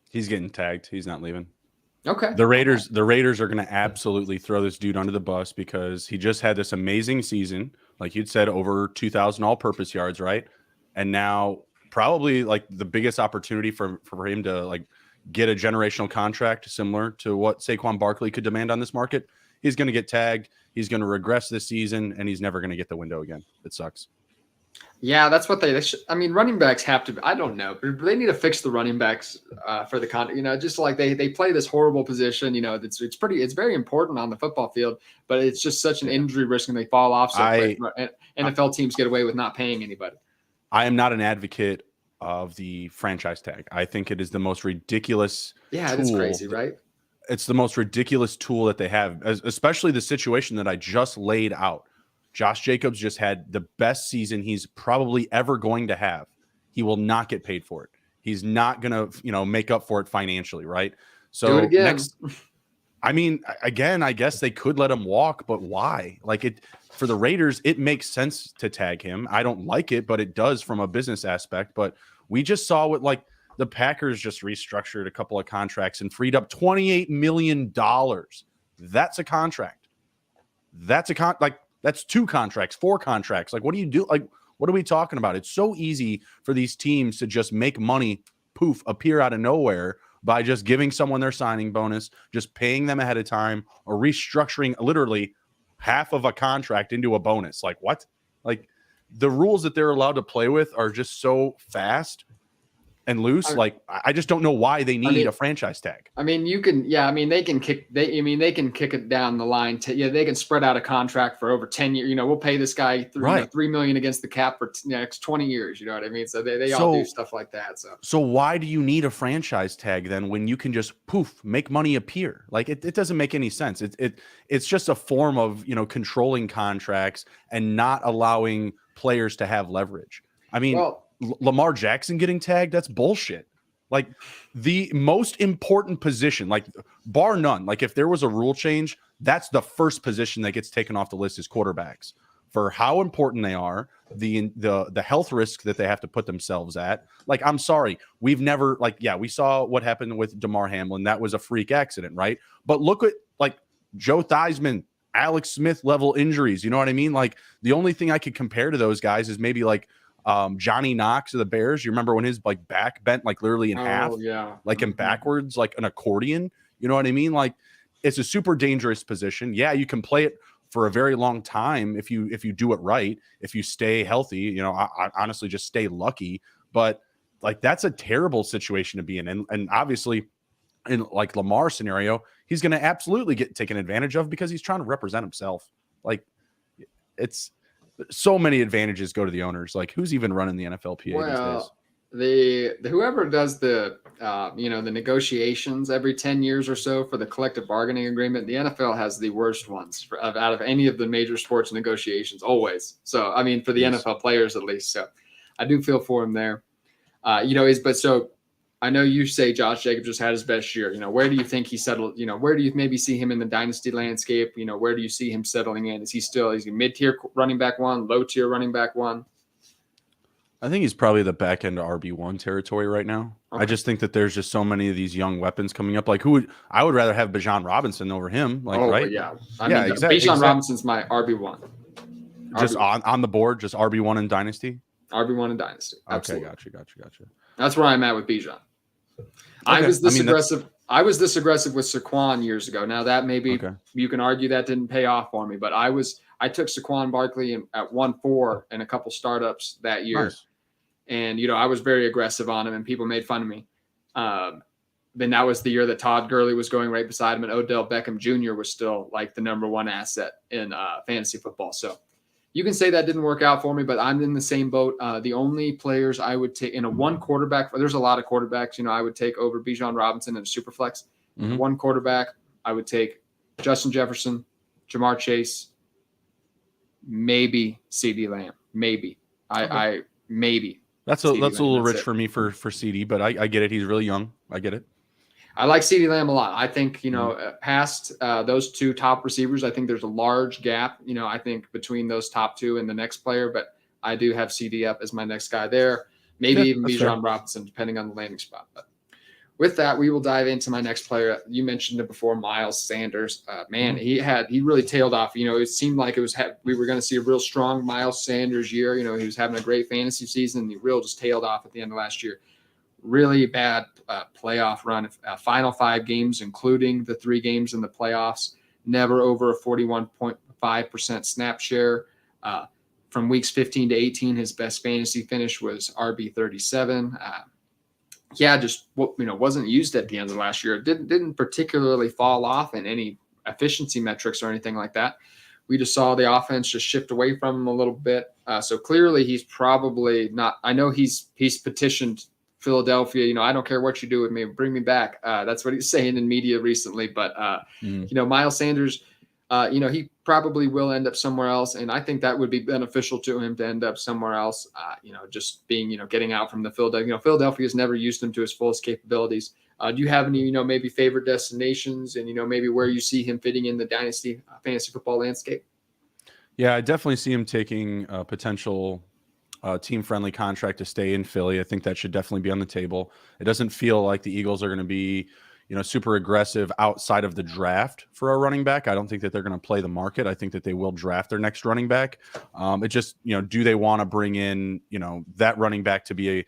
He's getting tagged. He's not leaving. Okay. The Raiders are going to absolutely throw this dude under the bus because he just had this amazing season, like you'd said, over 2,000 all-purpose yards, right? And now probably like the biggest opportunity for him to like get a generational contract similar to what Saquon Barkley could demand on this market. He's going to get tagged. He's going to regress this season, and he's never going to get the window again. It sucks. Yeah, that's what they should. I mean, running backs have to. I don't know, but they need to fix the running backs for the contract. Just like they play this horrible position. It's very important on the football field, but it's just such an injury risk, and they fall off. So NFL teams get away with not paying anybody. I am not an advocate of the franchise tag. I think it is the most ridiculous. Yeah, it's crazy, right? It's the most ridiculous tool that they have, especially the situation that I just laid out. Josh Jacobs just had the best season he's probably ever going to have. He will not get paid for it. He's not going to, make up for it financially, right? So do it again. Again, I guess they could let him walk, but why? For the Raiders, it makes sense to tag him. I don't like it, but it does from a business aspect. But we just saw what the Packers just restructured a couple of contracts and freed up $28 million. That's a contract. That's 2 contracts, 4 contracts. What do you do? What are we talking about? It's so easy for these teams to just make money, appear out of nowhere by just giving someone their signing bonus, just paying them ahead of time, or restructuring literally half of a contract into a bonus. What? The rules that they're allowed to play with are just so fast and loose. I just don't know why they need a franchise tag. They can kick it down the line. They can spread out a contract for over 10 years. We'll pay this guy $3 million against the cap for the next 20 years. You know what I mean? So they all do stuff like that. So why do you need a franchise tag then when you can just make money appear? It doesn't make any sense. It's just a form of, controlling contracts and not allowing players to have leverage. Lamar Jackson getting tagged, that's bullshit. The most important position, bar none, if there was a rule change, that's the first position that gets taken off the list is quarterbacks, for how important they are, the health risk that they have to put themselves at. I'm sorry, we've never we saw what happened with DeMar Hamlin. That was a freak accident, right? But look at Joe Theismann, Alex Smith level injuries. You know what I mean? The only thing I could compare to those guys is maybe Johnny Knox of the Bears. You remember when his back bent literally in half, and backwards like an accordion. You know what I mean? It's a super dangerous position. Yeah, you can play it for a very long time if you do it right. If you stay healthy, I honestly just stay lucky. But that's a terrible situation to be in, and obviously in Lamar's scenario, he's going to absolutely get taken advantage of because he's trying to represent himself. It's. So many advantages go to the owners. Who's even running the NFLPA these days? Whoever does the negotiations every 10 years or so for the collective bargaining agreement, the NFL has the worst ones out of any of the major sports negotiations always. So, for the NFL players at least. So I do feel for him there. I know you say Josh Jacobs just had his best year. Where do you think he settled? Where do you maybe see him in the dynasty landscape? Where do you see him settling in? Is he mid-tier running back 1, low-tier running back 1? I think he's probably the back end of RB1 territory right now. Okay. I just think that there's just so many of these young weapons coming up. I would rather have Bijan Robinson over him. Right? Yeah. Bijan Robinson's my RB1. Just on the board, just RB1 in dynasty? RB1 in dynasty. Absolutely. Okay, gotcha. That's where I'm at with Bijan. Okay. I was this aggressive with Saquon years ago. Now that maybe you can argue that didn't pay off for me, but I took Saquon Barkley at 1.4 in a couple startups that year. Nice. And, I was very aggressive on him and people made fun of me. Then that was the year that Todd Gurley was going right beside him and Odell Beckham Jr. was still the number 1 asset in fantasy football. So you can say that didn't work out for me, but I'm in the same boat. The only players I would take in a 1 quarterback, there's a lot of quarterbacks, I would take over Bijan Robinson in a super flex. Mhm. One quarterback, I would take Justin Jefferson, Jamar Chase, maybe CD Lamb. Maybe. I maybe. That's a CeeDee Lamb. little That's rich it. for me for CD, but I get it. He's really young. I get it. I like CeeDee Lamb a lot. I think, Mhm. past those two top receivers, I think there's a large gap, I think between those top two and the next player, but I do have CD up as my next guy there. Maybe Yeah, even that's fair. Bijan Robinson, depending on the landing spot. But with that, we will dive into my next player. You mentioned it before, Miles Sanders. Man, Mhm. he really tailed off. It seemed like we were going to see a real strong Miles Sanders year. He was having a great fantasy season, and he really just tailed off at the end of last year. Really bad playoff run. Final 5 games, including the 3 games in the playoffs, never over a 41.5% snap share. From weeks 15 to 18, his best fantasy finish was RB 37. Just wasn't used at the end of last year. Didn't particularly fall off in any efficiency metrics or anything like that. We just saw the offense just shift away from him a little bit. So clearly, he's probably not. I know he's petitioned Philadelphia. I don't care what you do with me, bring me back. That's what he's saying in media recently. But Mhm. Miles Sanders. He probably will end up somewhere else, and I think that would be beneficial to him to end up somewhere else. Just being, getting out from the Philadelphia. Philadelphia has never used him to his fullest capabilities. Do you have any, maybe favorite destinations, and maybe where you see him fitting in the dynasty fantasy football landscape? Yeah, I definitely see him taking a potential team-friendly contract to stay in Philly. I think that should definitely be on the table. It doesn't feel like the Eagles are going to be, super aggressive outside of the draft for a running back. I don't think that they're going to play the market. I think that they will draft their next running back. It just, do they want to bring in, that running back to be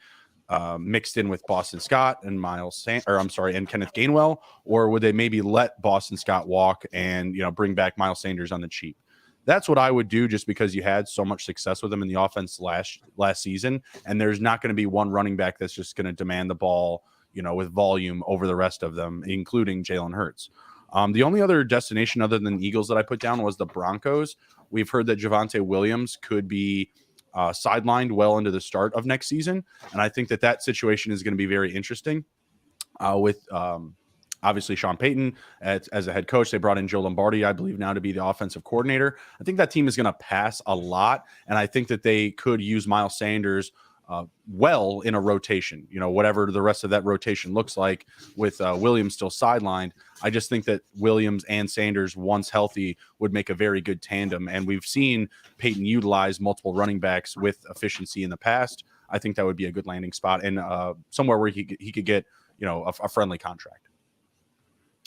mixed in with Boston Scott and and Kenneth Gainwell, or would they maybe let Boston Scott walk and, bring back Miles Sanders on the cheap? That's what I would do, just because you had so much success with them in the offense last season, and there's not going to be one running back that's just going to demand the ball, with volume over the rest of them, including Jalen Hurts. The only other destination other than the Eagles that I put down was the Broncos. We've heard that Javonte Williams could be sidelined well into the start of next season, and I think that situation is going to be very interesting. With obviously Sean Payton as a head coach, they brought in Joe Lombardi, I believe, now to be the offensive coordinator. I think that team is going to pass a lot, and I think that they could use Miles Sanders well in a rotation, whatever the rest of that rotation looks like, with Williams still sidelined. I just think that Williams and Sanders, once healthy, would make a very good tandem. And we've seen Peyton utilize multiple running backs with efficiency in the past. I think that would be a good landing spot, and somewhere where he could get, a friendly contract.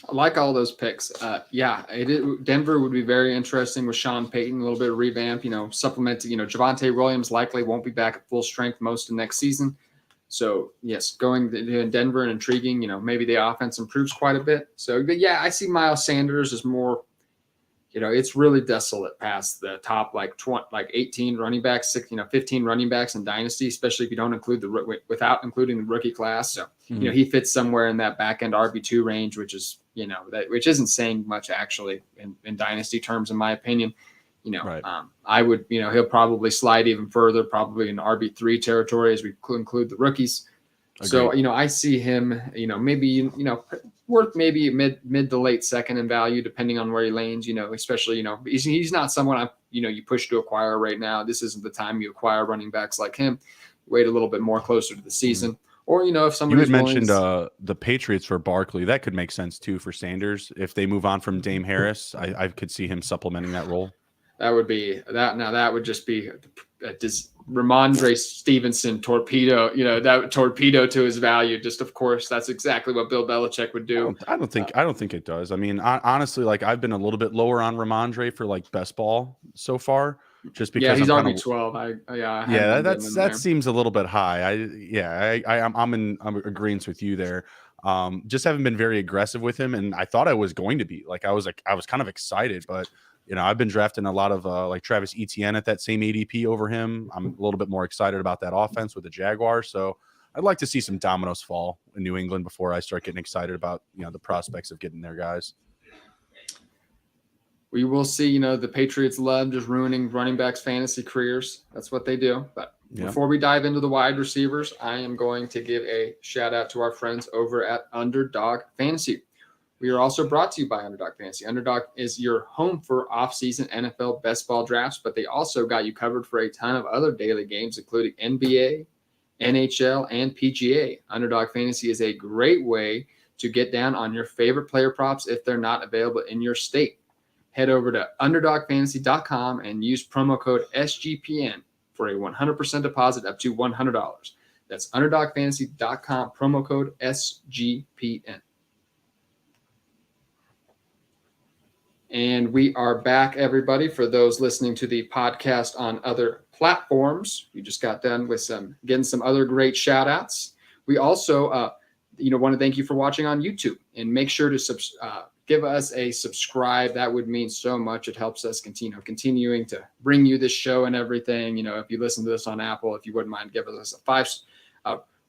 I like all those picks. Denver would be very interesting with Sean Payton, a little bit of revamp, supplementing, Javonte Williams likely won't be back at full strength most of next season. So, yes, going to Denver and intriguing, maybe the offense improves quite a bit. So, but yeah, I see Miles Sanders as more, it's really desolate past the top, like 18 running backs, 15 running backs in Dynasty, especially if you don't include without including the rookie class. So, he fits somewhere in that back end RB2 range, which is, which isn't saying much actually in Dynasty terms, in my opinion. Right. I would, he'll probably slide even further, probably in RB3 territory as we include the rookies. Agreed. So, I see him, maybe, worth maybe mid to late second in value, depending on where he lanes, especially, he's not someone you push to acquire right now. This isn't the time you acquire running backs like him. Wait a little bit more closer to the season. Or, if somebody's You had mentioned willing, the Patriots for Barkley. That could make sense too for Sanders. If they move on from Dame Harris, I could see him supplementing that role. that would be that. Now that would just be Ramondre Stevenson torpedo, that torpedo to his value. Just, of course, that's exactly what Bill Belichick would do. I don't think it does. I mean, honestly, like, I've been a little bit lower on Ramondre for like best ball so far, just because he's I'm RB12. that seems a little bit high. I'm in agreement with you there. Just haven't been very aggressive with him, and I thought I was going to be. I was kind of excited, but I've been drafting a lot of like Travis Etienne at that same ADP over him. I'm a little bit more excited about that offense with the Jaguars, so I'd like to see some dominoes fall in New England before I start getting excited about the prospects of getting their guys. We will see. The Patriots love just ruining running backs' fantasy careers. That's what they do. But before we dive into the wide receivers, I am going to give a shout out to our friends over at Underdog Fantasy. We are also brought to you by Underdog Fantasy. Underdog is your home for off-season NFL best ball drafts, but they also got you covered for a ton of other daily games, including NBA, NHL, and PGA. Underdog Fantasy is a great way to get down on your favorite player props if they're not available in your state. Head over to underdogfantasy.com and use promo code SGPN for a 100% deposit up to $100. That's underdogfantasy.com, promo code SGPN. And we are back, everybody, for those listening to the podcast on other platforms. We just got done with getting some other great shout outs. We also, want to thank you for watching on YouTube, and make sure to give us a subscribe. That would mean so much. It helps us continuing to bring you this show and everything. If you listen to this on Apple, if you wouldn't mind giving us a 5,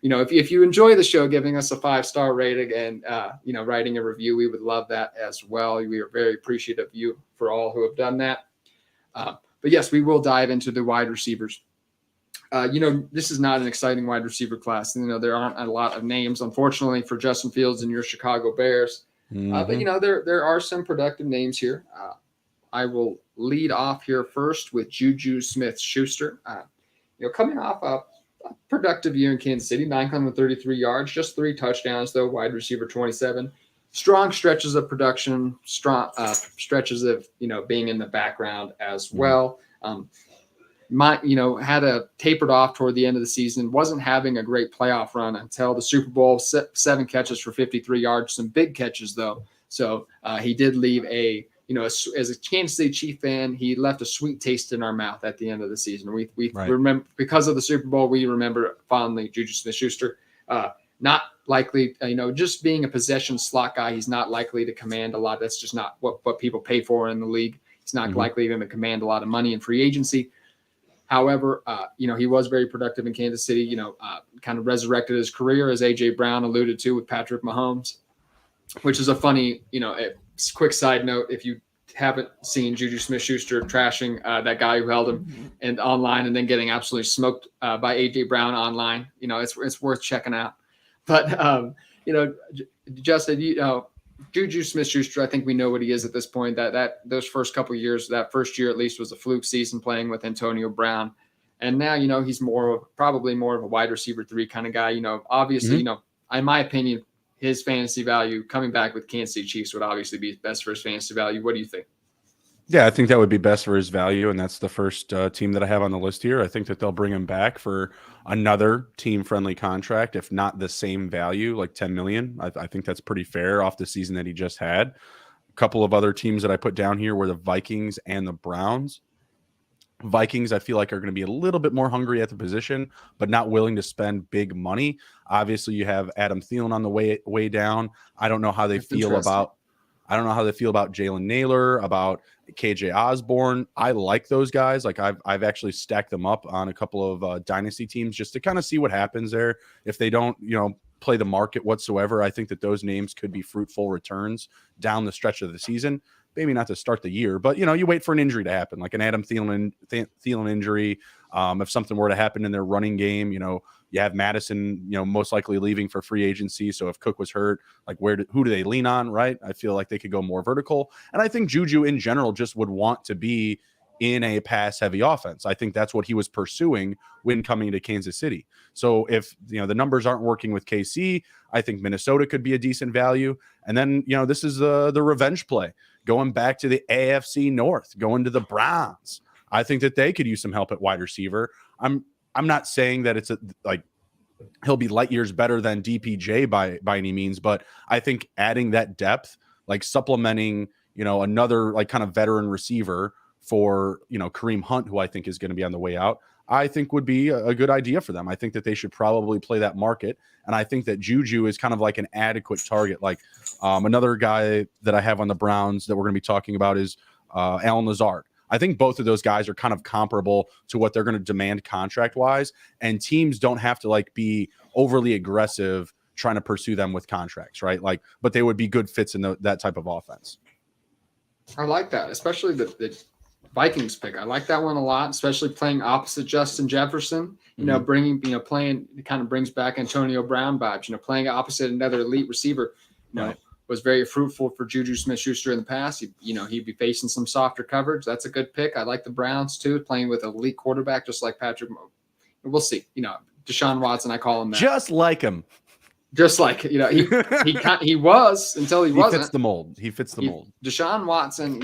if you enjoy the show, giving us a 5-star rating and, writing a review, we would love that as well. We are very appreciative of you for all who have done that. But yes, we will dive into the wide receivers. This is not an exciting wide receiver class. There aren't a lot of names, unfortunately, for Justin Fields and your Chicago Bears. But, there are some productive names here. I will lead off here first with Juju Smith-Schuster. Coming off a productive year in Kansas City, 933 yards, just 3 touchdowns, though, wide receiver 27. Strong stretches of production, strong stretches of, being in the background as well. Had a tapered off toward the end of the season, wasn't having a great playoff run until the Super Bowl, 7 catches for 53 yards, some big catches though. So he did leave as a Kansas City Chief fan, he left a sweet taste in our mouth at the end of the season. We remember, because of the Super Bowl, we remember fondly Juju Smith-Schuster. Not likely, just being a possession slot guy, he's not likely to command a lot. That's just not what people pay for in the league. He's not likely going to command a lot of money in free agency. However, he was very productive in Kansas City, kind of resurrected his career, as A.J. Brown alluded to, with Patrick Mahomes, which is a funny, a quick side note. If you haven't seen Juju Smith-Schuster trashing that guy who held him and online and then getting absolutely smoked by A.J. Brown online, it's worth checking out. But, Justin, Juju Smith-Schuster, I think we know what he is at this point. That those first couple of years, that first year at least, was a fluke season playing with Antonio Brown, and now he's probably more of a wide receiver 3 kind of guy. Obviously, in my opinion, his fantasy value coming back with Kansas City Chiefs would obviously be best for his fantasy value. What do you think? Yeah, I think that would be best for his value, and that's the first team that I have on the list here. I think that they'll bring him back for another team-friendly contract, if not the same value, like $10 million. I think that's pretty fair off the season that he just had. A couple of other teams that I put down here were the Vikings and the Browns. Vikings, I feel like, are going to be a little bit more hungry at the position, but not willing to spend big money. Obviously, you have Adam Thielen on the way down. I don't know how they feel about Jalen Naylor, about KJ Osborne. I like those guys. Like I've actually stacked them up on a couple of dynasty teams just to kind of see what happens there. If they don't, play the market whatsoever, I think that those names could be fruitful returns down the stretch of the season. Maybe not to start the year, but you wait for an injury to happen, like an Adam Thielen injury. If something were to happen in their running game, you have Madison, most likely leaving for free agency. So if Cook was hurt, like who do they lean on, right? I feel like they could go more vertical. And I think Juju in general just would want to be in a pass-heavy offense. I think that's what he was pursuing when coming to Kansas City. So if, the numbers aren't working with KC, I think Minnesota could be a decent value. And then, this is the revenge play, going back to the AFC North, going to the Browns. I think that they could use some help at wide receiver. I'm not saying that it's he'll be light years better than DPJ by any means, but I think adding that depth, like supplementing, another kind of veteran receiver for, Kareem Hunt, who I think is going to be on the way out, I think would be a good idea for them. I think that they should probably play that market. And I think that Juju is kind of like an adequate target. Like another guy that I have on the Browns that we're going to be talking about is Allen Lazard. I think both of those guys are kind of comparable to what they're going to demand contract wise, and teams don't have to be overly aggressive trying to pursue them with contracts, right? But they would be good fits in that type of offense. I like that, especially the Vikings pick. I like that one a lot, especially playing opposite Justin Jefferson, playing, it kind of brings back Antonio Brown vibes, playing opposite another elite receiver, Right. was very fruitful for Juju Smith-Schuster in the past. He'd be facing some softer coverage. That's a good pick. I like the Browns too, playing with an elite quarterback, just like Patrick. We'll see. Deshaun Watson, I call him that. Just like him. Just like, he was until he wasn't. Fits the mold. He fits the mold. Deshaun Watson,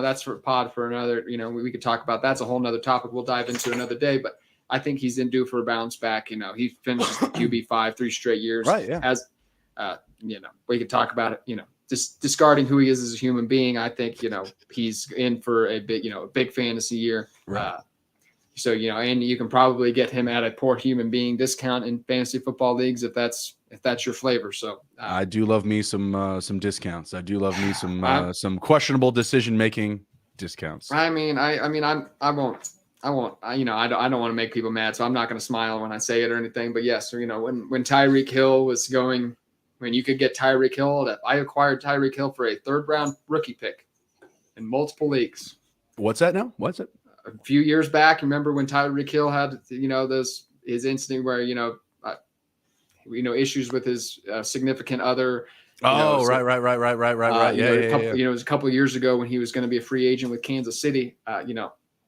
that's for pod for another, we could talk about. That's a whole nother topic we'll dive into another day, but I think he's in due for a bounce back. He finishes the QB5 3 straight years. Right. Yeah. We could talk about it, just discarding who he is as a human being. I think, he's in for a big fantasy year. Right. So, and you can probably get him at a poor human being discount in fantasy football leagues if that's your flavor. So I do love me some discounts. I do love me some questionable decision making discounts. I won't. I don't want to make people mad, so I'm not going to smile when I say it or anything. But yes, when Tyreek Hill was going, when you could get Tyreek Hill, I acquired Tyreek Hill for a 3rd round rookie pick in multiple leagues. What's that now? What's it? A few years back, remember when Tyreek Hill had, his incident where, issues with his significant other. Right. It was a couple of years ago when he was going to be a free agent with Kansas City.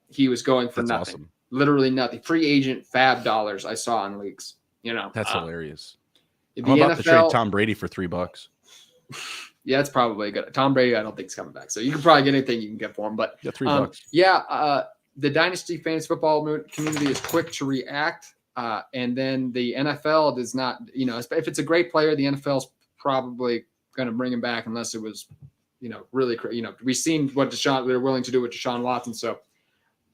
He was going for nothing, awesome. Literally nothing. Free agent fab dollars I saw in leagues. That's hilarious. The I'm about NFL, to trade Tom Brady for $3. Yeah, it's probably good. Tom Brady, I don't think is coming back, so you can probably get anything you can get for him. But yeah, $3. The dynasty fantasy football community is quick to react, and then the NFL does not. If it's a great player, the NFL's probably going to bring him back unless it was, really. We've seen what they're willing to do with Deshaun Watson, so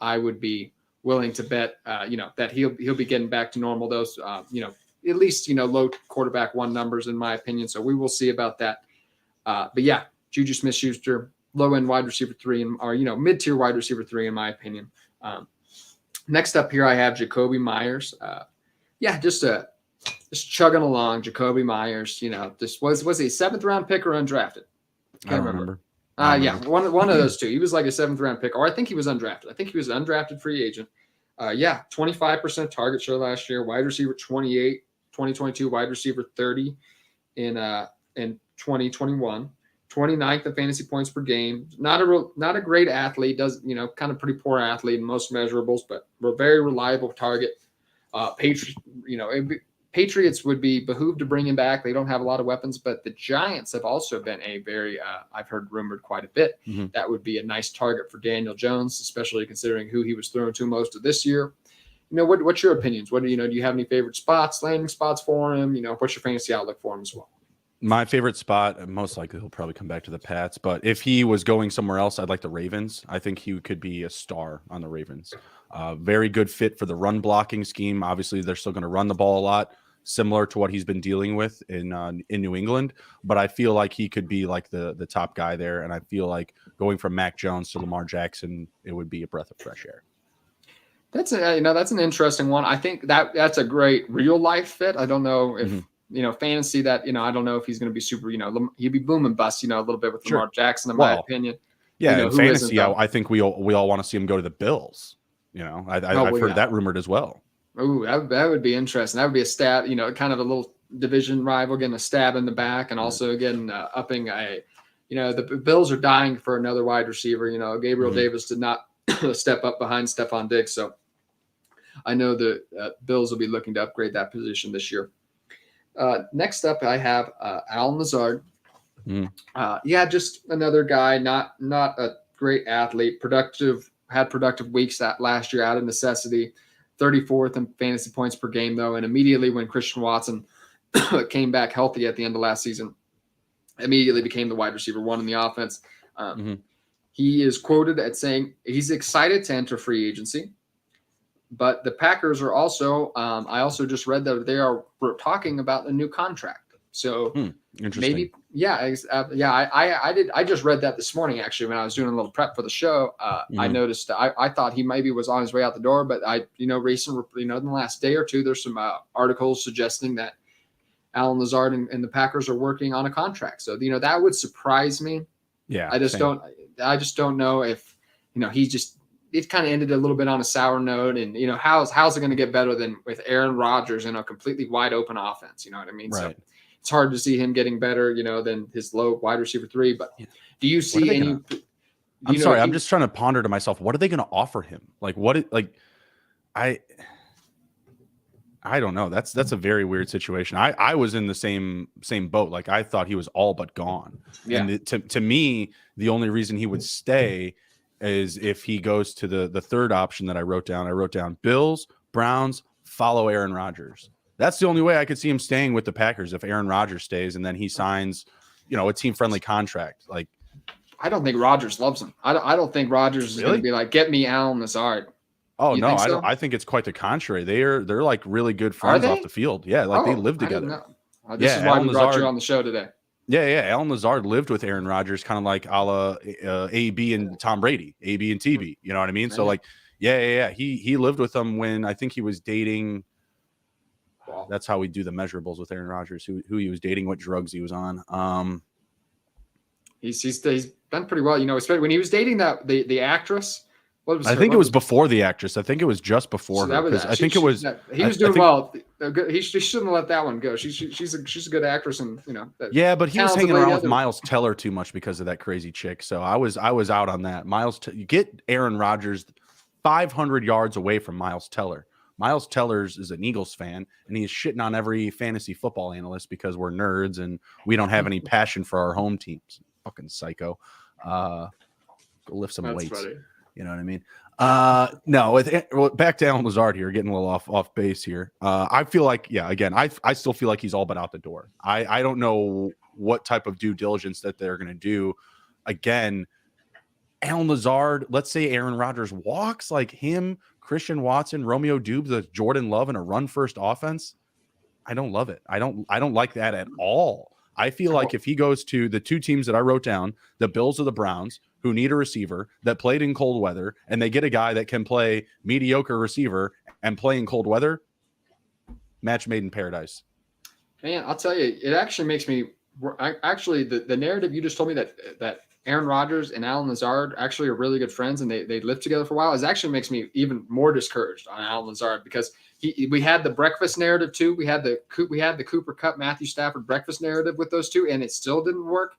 I would be willing to bet, that he'll be getting back to normal. Those, at least low quarterback 1 numbers in my opinion. So we will see about that. But yeah, Juju Smith-Schuster, low end wide receiver 3, or mid tier wide receiver 3 in my opinion. Next up here, I have Jacoby Myers. Just chugging along. Jacoby Myers. This was he a 7th round pick or undrafted? Can't remember. One of those two. He was like a 7th round pick, or I think he was undrafted. I think he was an undrafted free agent. 25% target share last year. Wide receiver 28, 2022 wide receiver 30 in 2021. 29th in fantasy points per game. Not a great athlete. Does kind of pretty poor athlete in most measurables, but a very reliable target. Patriots would be behooved to bring him back. They don't have a lot of weapons, but the Giants have also been a very, I've heard rumored quite a bit. Mm-hmm. That would be a nice target for Daniel Jones, especially considering who he was thrown to most of this year. What's your opinions? Do you have any favorite spots, landing spots for him? What's your fantasy outlook for him as well? My favorite spot, most likely he'll probably come back to the Pats, but if he was going somewhere else, I'd like the Ravens. I think he could be a star on the Ravens. Very good fit for the run blocking scheme. Obviously, they're still going to run the ball a lot, similar to what he's been dealing with in New England. But I feel like he could be like the top guy there, and I feel like going from Mac Jones to Lamar Jackson, it would be a breath of fresh air. That's an interesting one. I think that's a great real life fit. I don't know if. Mm-hmm. Fantasy that, I don't know if he's going to be super, he'd be boom and bust, a little bit with Lamar Jackson, in my opinion. Yeah, in fantasy, I think we all want to see him go to the Bills. I've heard that rumored as well. Ooh, that would be interesting. That would be a stab, kind of a little division rival getting a stab in the back and also getting upping the Bills are dying for another wide receiver. Gabriel Davis did not step up behind Stephon Diggs. So I know the Bills will be looking to upgrade that position this year. Next up, I have Allen Lazard. Just another guy, not a great athlete, had productive weeks last year out of necessity, 34th in fantasy points per game, though. And immediately when Christian Watson came back healthy at the end of last season, immediately became the wide receiver 1 in the offense. He is quoted at saying he's excited to enter free agency. But the Packers are also, I also just read that we're talking about a new contract. So interesting. Maybe, I just read that this morning, actually, when I was doing a little prep for the show. I noticed, I thought he maybe was on his way out the door, but in the last day or two, there's some articles suggesting that Allen Lazard and the Packers are working on a contract. So, that would surprise me. Yeah. I just don't know if, it kind of ended a little bit on a sour note. And, how's it going to get better than with Aaron Rodgers in a completely wide open offense? You know what I mean? Right. So it's hard to see him getting better, than his low wide receiver 3. But do you What are see they any? I'm sorry. I'm just trying to ponder to myself, what are they going to offer him? I don't know. That's a very weird situation. I was in the same boat. Like, I thought he was all but gone. Yeah. And to me, the only reason he would stay is if he goes to the third option that I wrote down. I wrote down Bills, Browns, follow Aaron Rodgers. That's the only way I could see him staying with the Packers, if Aaron Rodgers stays and then he signs, a team-friendly contract. Like, I don't think Rodgers loves him. I don't think Rodgers is going to be like, get me Allen Lazard. Oh, no, I don't. I think it's quite the contrary. They're like really good friends off the field. Yeah, like they live together. This is why we brought you on the show today. Yeah. Alan Lazard lived with Aaron Rodgers, kind of like a la AB and Tom Brady, AB and TB. You know what I mean? So like, yeah. He lived with them when I think he was dating. Wow. That's how we do the measurables with Aaron Rodgers, who he was dating, what drugs he was on. He's done pretty well, especially when he was dating the actress. I think it was before the actress. I think it was just before her. I think it was. He was doing well. He shouldn't have let that one go. She's a good actress, and yeah, but he was hanging around with Miles Teller too much because of that crazy chick. So I was out on that. You get Aaron Rodgers 500 yards away from Miles Teller. Miles Tellers is an Eagles fan, and he's shitting on every fantasy football analyst because we're nerds and we don't have any passion for our home teams. Fucking psycho. Go lift some weights. Funny. You know what I mean? No, back to Alan Lazard here, getting a little off base here. I feel like, again, I still feel like he's all but out the door. I don't know what type of due diligence that they're going to do. Again, Alan Lazard, let's say Aaron Rodgers walks, like him, Christian Watson, Romeo Dubes, Jordan Love in a run-first offense. I don't love it. I don't like that at all. I feel like if he goes to the two teams that I wrote down, the Bills or the Browns, who need a receiver that played in cold weather, and they get a guy that can play mediocre receiver and play in cold weather, match made in paradise. Man, I'll tell you, it actually makes me the narrative you just told me that Aaron Rodgers and Alan Lazard actually are really good friends and they lived together for a while, it actually makes me even more discouraged on Alan Lazard, because we had the breakfast narrative too. We had the Cooper Kupp, Matthew Stafford breakfast narrative with those two, and it still didn't work.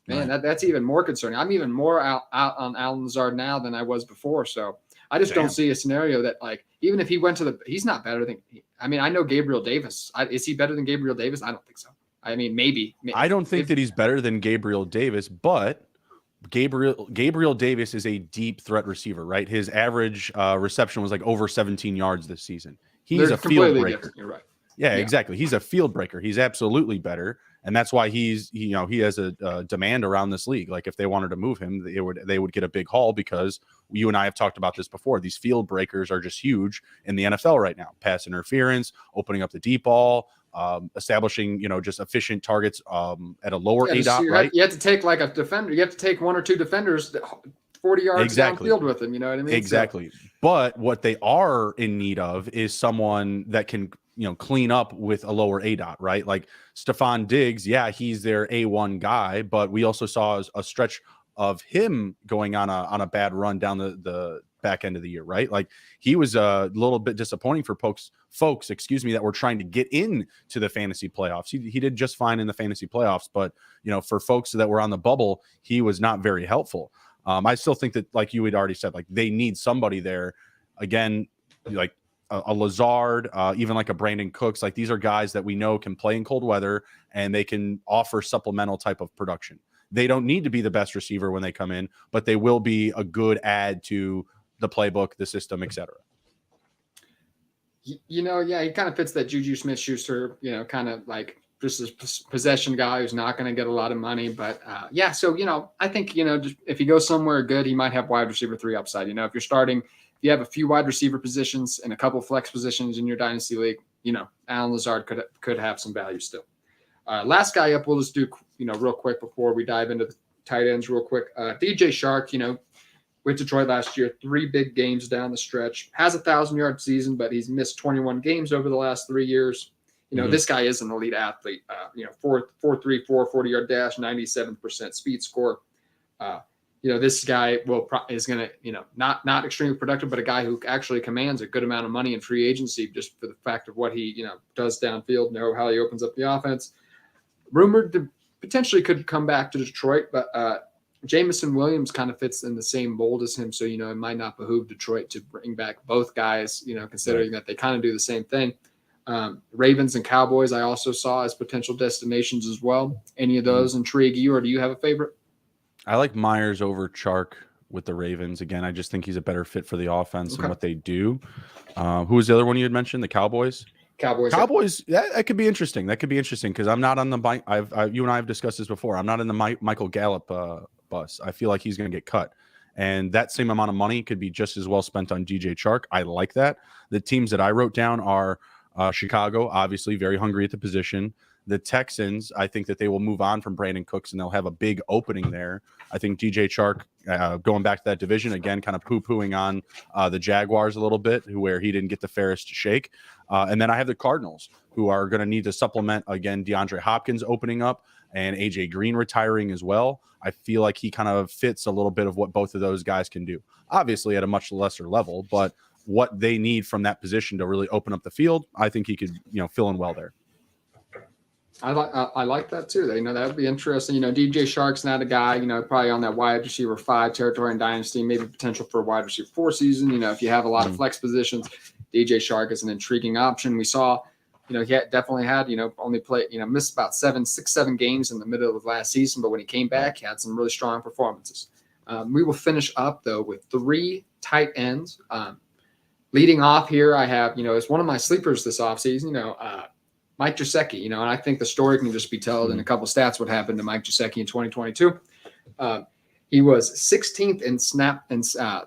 Man, right. That's even more concerning. I'm even more out on Alan Lazard now than I was before. So I just don't see a scenario that, like, even if he went to he's not better than. I mean, I know Gabriel Davis. Is he better than Gabriel Davis? I don't think so. I mean, maybe. I don't think that he's better than Gabriel Davis, but Gabriel Davis is a deep threat receiver, right? His average reception was like over 17 yards this season. He's a field breaker. Different. You're right. Yeah, exactly. He's a field breaker. He's absolutely better. And that's why he has a demand around this league. Like, if they wanted to move him, they would get a big haul, because you and I have talked about this before. These field breakers are just huge in the NFL right now. Pass interference, opening up the deep ball, establishing, just efficient targets at a lower ADOT, right? You have to take like a defender. You have to take one or two defenders 40 yards downfield with them. You know what I mean? Exactly. So. But what they are in need of is someone that can, clean up with a lower ADOT, right? Like Stephon Diggs, he's their A1 guy, but we also saw a stretch of him going on a bad run down the back end of the year, right? Like, he was a little bit disappointing for folks, that were trying to get into the fantasy playoffs. He did just fine in the fantasy playoffs, but for folks that were on the bubble, he was not very helpful. I still think that, like you had already said, like, they need somebody there. Again, like a Lazard, even like a Brandon Cooks. Like, these are guys that we know can play in cold weather and they can offer supplemental type of production. They don't need to be the best receiver when they come in, but they will be a good add to the playbook, the system, etc. He kind of fits that Juju Smith-Schuster, kind of like just a possession guy who's not going to get a lot of money. But so, I think, just if he goes somewhere good, he might have wide receiver 3 upside. If you're starting, if you have a few wide receiver positions and a couple flex positions in your dynasty league, Alan Lazard could have some value still. Last guy up, we'll just do, real quick before we dive into the tight ends real quick. DJ Shark, with Detroit last year, 3 big games down the stretch, has a 1,000-yard season, but he's missed 21 games over the last 3 years. This guy is an elite athlete. 4.34 40-yard dash, 97% speed score. this guy is going to, not extremely productive, but a guy who actually commands a good amount of money in free agency just for the fact of what he, does downfield, how he opens up the offense. Rumored to potentially could come back to Detroit, but Jameson Williams kind of fits in the same mold as him. So, it might not behoove Detroit to bring back both guys, considering that they kind of do the same thing. Ravens and Cowboys I also saw as potential destinations as well. Any of those intrigue you, or do you have a favorite? I like Myers over Chark with the Ravens. Again, I just think he's a better fit for the offense and what they do. Who was the other one you had mentioned? The Cowboys? Cowboys, that could be interesting. That could be interesting because I'm not on the bike. You and I have discussed this before. I'm not in the Michael Gallup bus. I feel like he's going to get cut. And that same amount of money could be just as well spent on DJ Chark. I like that. The teams that I wrote down are Chicago, obviously very hungry at the position. The Texans, I think that they will move on from Brandon Cooks and they'll have a big opening there. I think DJ Chark, going back to that division again, kind of poo-pooing on the Jaguars a little bit, where he didn't get the fairest shake. And then I have the Cardinals, who are going to need to supplement, again, DeAndre Hopkins opening up and AJ Green retiring as well. I feel like he kind of fits a little bit of what both of those guys can do, obviously at a much lesser level, but what they need from that position to really open up the field, I think he could, fill in well there. I like that too. That would be interesting. DJ Shark's not a guy, probably on that wide receiver 5 territory in Dynasty, maybe potential for a wide receiver 4 season. If you have a lot of flex positions, DJ Shark is an intriguing option. We saw, he definitely had, only play, missed about 6-7 games in the middle of last season, but when he came back, he had some really strong performances. We will finish up though with 3 tight ends. Leading off here, I have, it's one of my sleepers this offseason, Mike Gesicki, and I think the story can just be told in a couple stats what happened to Mike Gesicki in 2022. He was 16th in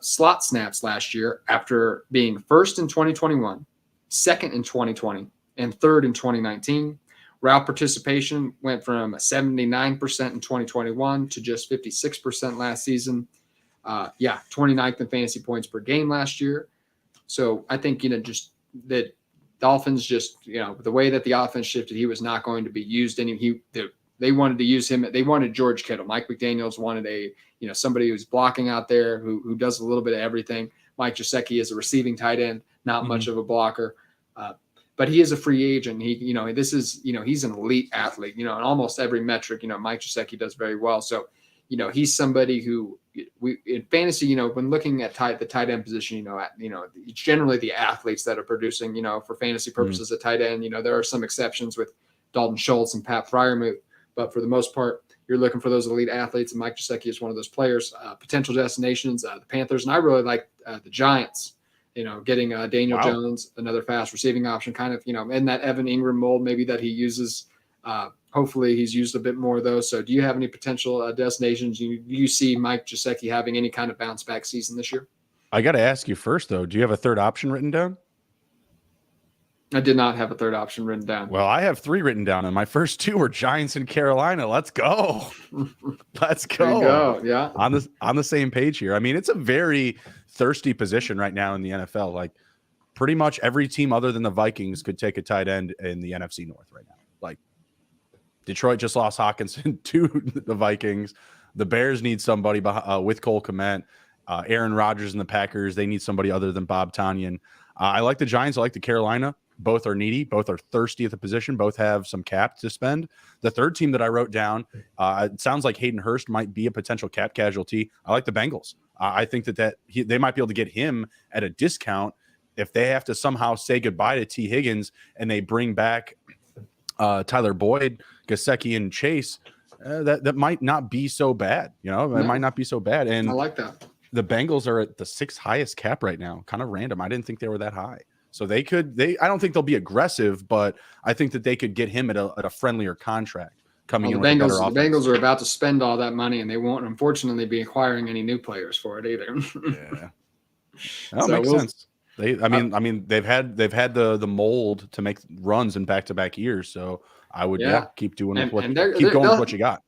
slot snaps last year after being first in 2021, second in 2020, and third in 2019. Route participation went from 79% in 2021 to just 56% last season. 29th in fantasy points per game last year. So I think, just that Dolphins the way that the offense shifted, he was not going to be used they wanted to use him. They wanted George Kittle. Mike McDaniels wanted somebody who's blocking out there who does a little bit of everything. Mike Gesicki is a receiving tight end, not much of a blocker. But he is a free agent. He's an elite athlete, in almost every metric, Mike Gesicki does very well. So, he's somebody who in fantasy, when looking at the tight end position, it's generally the athletes that are producing, for fantasy purposes, a tight end. There are some exceptions with Dalton Schultz and Pat Freiermuth, but for the most part, you're looking for those elite athletes, and Mike Gesicki is one of those players. Potential destinations, the Panthers, and I really like the Giants. Getting Daniel Jones, another fast receiving option, kind of, in that Evan Ingram mold, maybe that he uses. Hopefully he's used a bit more of those. So do you have any potential destinations? You see Mike Gesicki having any kind of bounce back season this year? I got to ask you first, though, do you have a third option written down? I did not have a third option written down. Well, I have 3 written down, and my first 2 were Giants and Carolina. Let's go. Let's go. There you go. Yeah. On the same page here. I mean, it's a very thirsty position right now in the NFL. Like, pretty much every team other than the Vikings could take a tight end in the NFC North right now. Like, Detroit just lost Hawkinson to the Vikings. The Bears need somebody with Cole Kmet. Aaron Rodgers and the Packers, they need somebody other than Bob Tonyan. I like the Giants. I like the Carolina. Both are needy. Both are thirsty at the position. Both have some cap to spend. The third team that I wrote down, it sounds like Hayden Hurst might be a potential cap casualty. I like the Bengals. I think they might be able to get him at a discount if they have to somehow say goodbye to T. Higgins and they bring back Tyler Boyd, Gesicki, and Chase. That might not be so bad. It might not be so bad. And I like that. The Bengals are at the 6th highest cap right now. Kind of random. I didn't think they were that high. So I don't think they'll be aggressive, but I think that they could get him at a friendly contract coming in. The Bengals are about to spend all that money, and they won't, unfortunately, be acquiring any new players for it either. Yeah, that makes sense. They've had the mold to make runs in back-to-back years. So I would keep doing with what you got.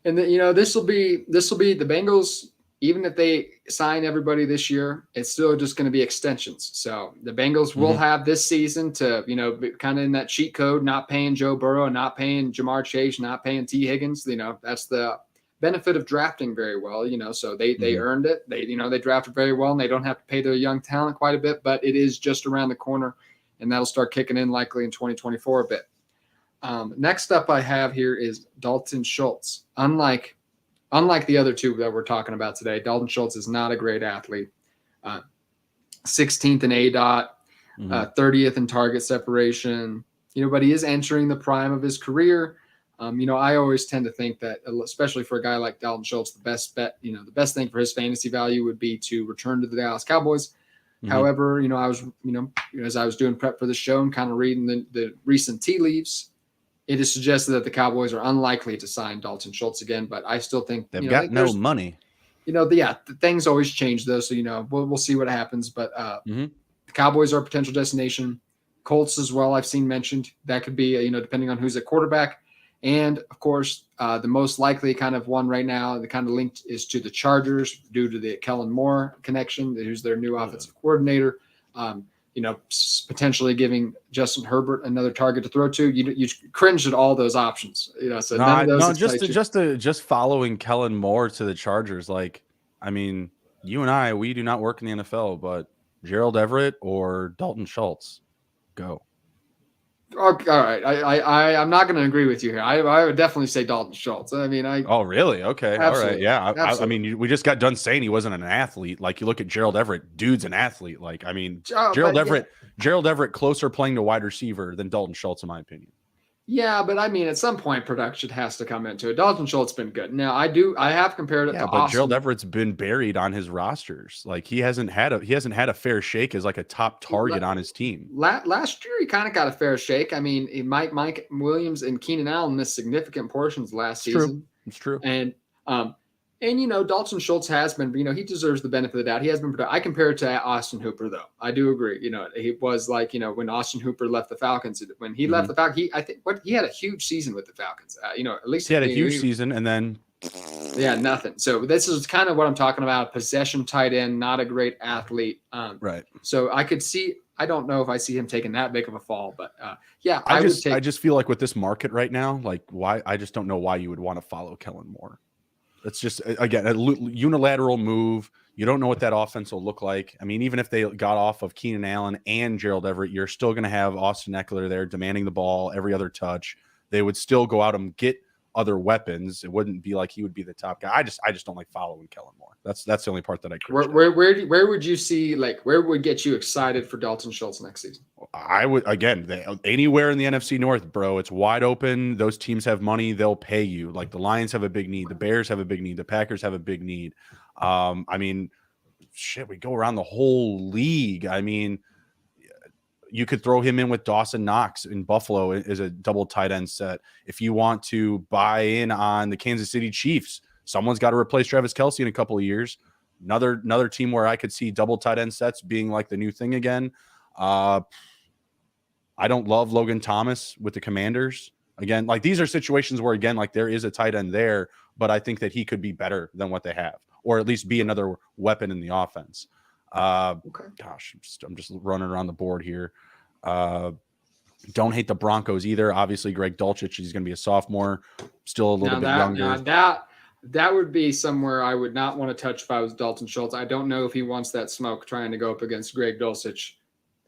And this will be the Bengals. Even if they sign everybody this year, it's still just going to be extensions. So the Bengals will have this season to, be kind of in that cheat code, not paying Joe Burrow, not paying Jamar Chase, not paying T. Higgins. That's the benefit of drafting very well, so they earned it. They drafted very well, and they don't have to pay their young talent quite a bit, but it is just around the corner, and that'll start kicking in likely in 2024 a bit. Next up I have here is Dalton Schultz. Unlike the other two that we're talking about today, Dalton Schultz is not a great athlete. 16th in ADOT, 30th in target separation, but he is entering the prime of his career. I always tend to think that, especially for a guy like Dalton Schultz, the best bet, the best thing for his fantasy value would be to return to the Dallas Cowboys. However, I was, as I was doing prep for the show and kind of reading the recent tea leaves, it is suggested that the Cowboys are unlikely to sign Dalton Schultz again, but I still think they've got no money. Things always change though. So, we'll see what happens, but the Cowboys are a potential destination. Colts as well, I've seen mentioned. That could be, depending on who's at quarterback. And of course, the most likely kind of one right now, the kind of linked is to the Chargers due to the Kellen Moore connection, who's their new offensive coordinator. Potentially giving Justin Herbert another target to throw to. You cringe at all those options. So none of those just following Kellen Moore to the Chargers. You and I, we do not work in the NFL, but Gerald Everett or Dalton Schultz, go. All right, I'm not going to agree with you here. I would definitely say Dalton Schultz. Oh, really? Okay. Absolutely. All right. Yeah. We just got done saying he wasn't an athlete. Like, you look at Gerald Everett, dude's an athlete. Gerald Everett closer playing to wide receiver than Dalton Schultz, in my opinion. Yeah, but at some point production has to come into it. Dalton Schultz been good. Now I have compared it to but Austin. Gerald Everett's been buried on his rosters. Like, he hasn't had a fair shake as like a top target on his team. Last year he kind of got a fair shake. Mike Williams and Keenan Allen missed significant portions last season. It's true. And Dalton Schultz has been, he deserves the benefit of the doubt. He has been productive. I compare it to Austin Hooper, though. I do agree. He was like, when Austin Hooper left the Falcons, when he left the Falcons, he had a huge season with the Falcons. At least he had a huge season, and then nothing. So this is kind of what I'm talking about. Possession tight end, not a great athlete. Right. So I could see. I don't know if I see him taking that big of a fall, but I just feel like with this market right now, I just don't know why you would want to follow Kellen Moore. It's just, again, a unilateral move. You don't know what that offense will look like. Even if they got off of Keenan Allen and Gerald Everett, you're still going to have Austin Eckler there demanding the ball every other touch. They would still go out and get other weapons. It wouldn't be like he would be the top guy. I just don't like following Kellen Moore. That's the only part that I cringe at. Where would you see, where would get you excited for Dalton Schultz next season? I would, again, anywhere in the NFC North, bro. It's wide open. Those teams have money. They'll pay you. Like, the Lions have a big need. The Bears have a big need. The Packers have a big need. We go around the whole league. You could throw him in with Dawson Knox in Buffalo as a double tight end set. If you want to buy in on the Kansas City Chiefs, someone's got to replace Travis Kelce in a couple of years. Another team where I could see double tight end sets being like the new thing again. I don't love Logan Thomas with the Commanders. Again, these are situations where, again, there is a tight end there, but I think that he could be better than what they have, or at least be another weapon in the offense. Okay. Gosh, I'm just running around the board here. Don't hate the Broncos either. Obviously, Greg Dulcich, he's going to be a sophomore, still a little bit younger. That would be somewhere I would not want to touch if I was Dalton Schultz. I don't know if he wants that smoke trying to go up against Greg Dulcich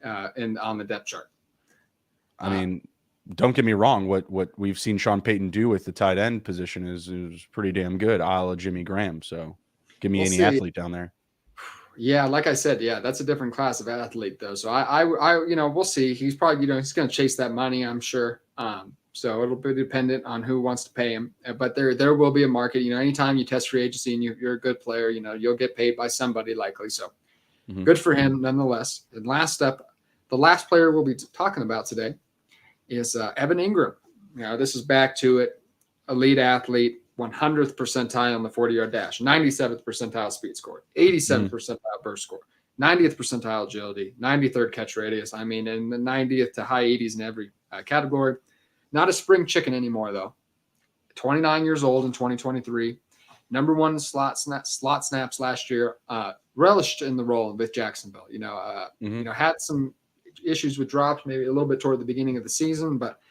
on the depth chart. Don't get me wrong. What we've seen Sean Payton do with the tight end position is pretty damn good, a la Jimmy Graham. So give me any athlete down there. Yeah, like I said, that's a different class of athlete, though. So I we'll see. He's probably, he's going to chase that money, I'm sure. So it'll be dependent on who wants to pay him. But there will be a market. Anytime you test free agency and you're a good player, you'll get paid by somebody likely. So good for him, nonetheless. And last up, the last player we'll be talking about today is Evan Ingram. This is back to it. Elite athlete. 100th percentile on the 40-yard dash, 97th percentile speed score, 87th percentile burst score, 90th percentile agility, 93rd catch radius. And the 90th to high 80s in every category. Not a spring chicken anymore, though. 29 years old in 2023. Number one slot snaps last year. Relished in the role with Jacksonville. Had some issues with drops, maybe a little bit toward the beginning of the season, but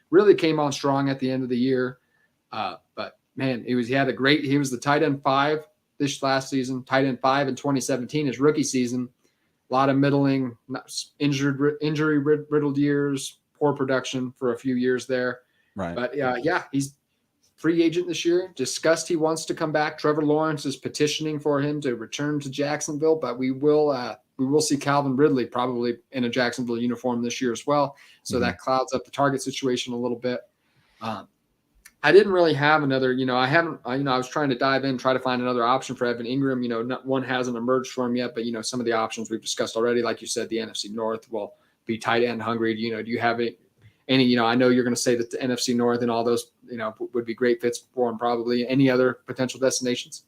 really came on strong at the end of the year. But man, he was the tight end 5 this last season, tight end 5 in 2017, his rookie season. A lot of middling, injury riddled years, poor production for a few years there. Right. But yeah, he's free agent this year. Discussed he wants to come back. Trevor Lawrence is petitioning for him to return to Jacksonville, but we will see Calvin Ridley probably in a Jacksonville uniform this year as well. So that clouds up the target situation a little bit. I didn't really have another, I was trying to dive in, try to find another option for Evan Ingram. One hasn't emerged for him yet, but some of the options we've discussed already, like you said, the NFC North will be tight end hungry. Do you have any, I know you're going to say that the NFC North and all those, would be great fits for him probably. Any other potential destinations?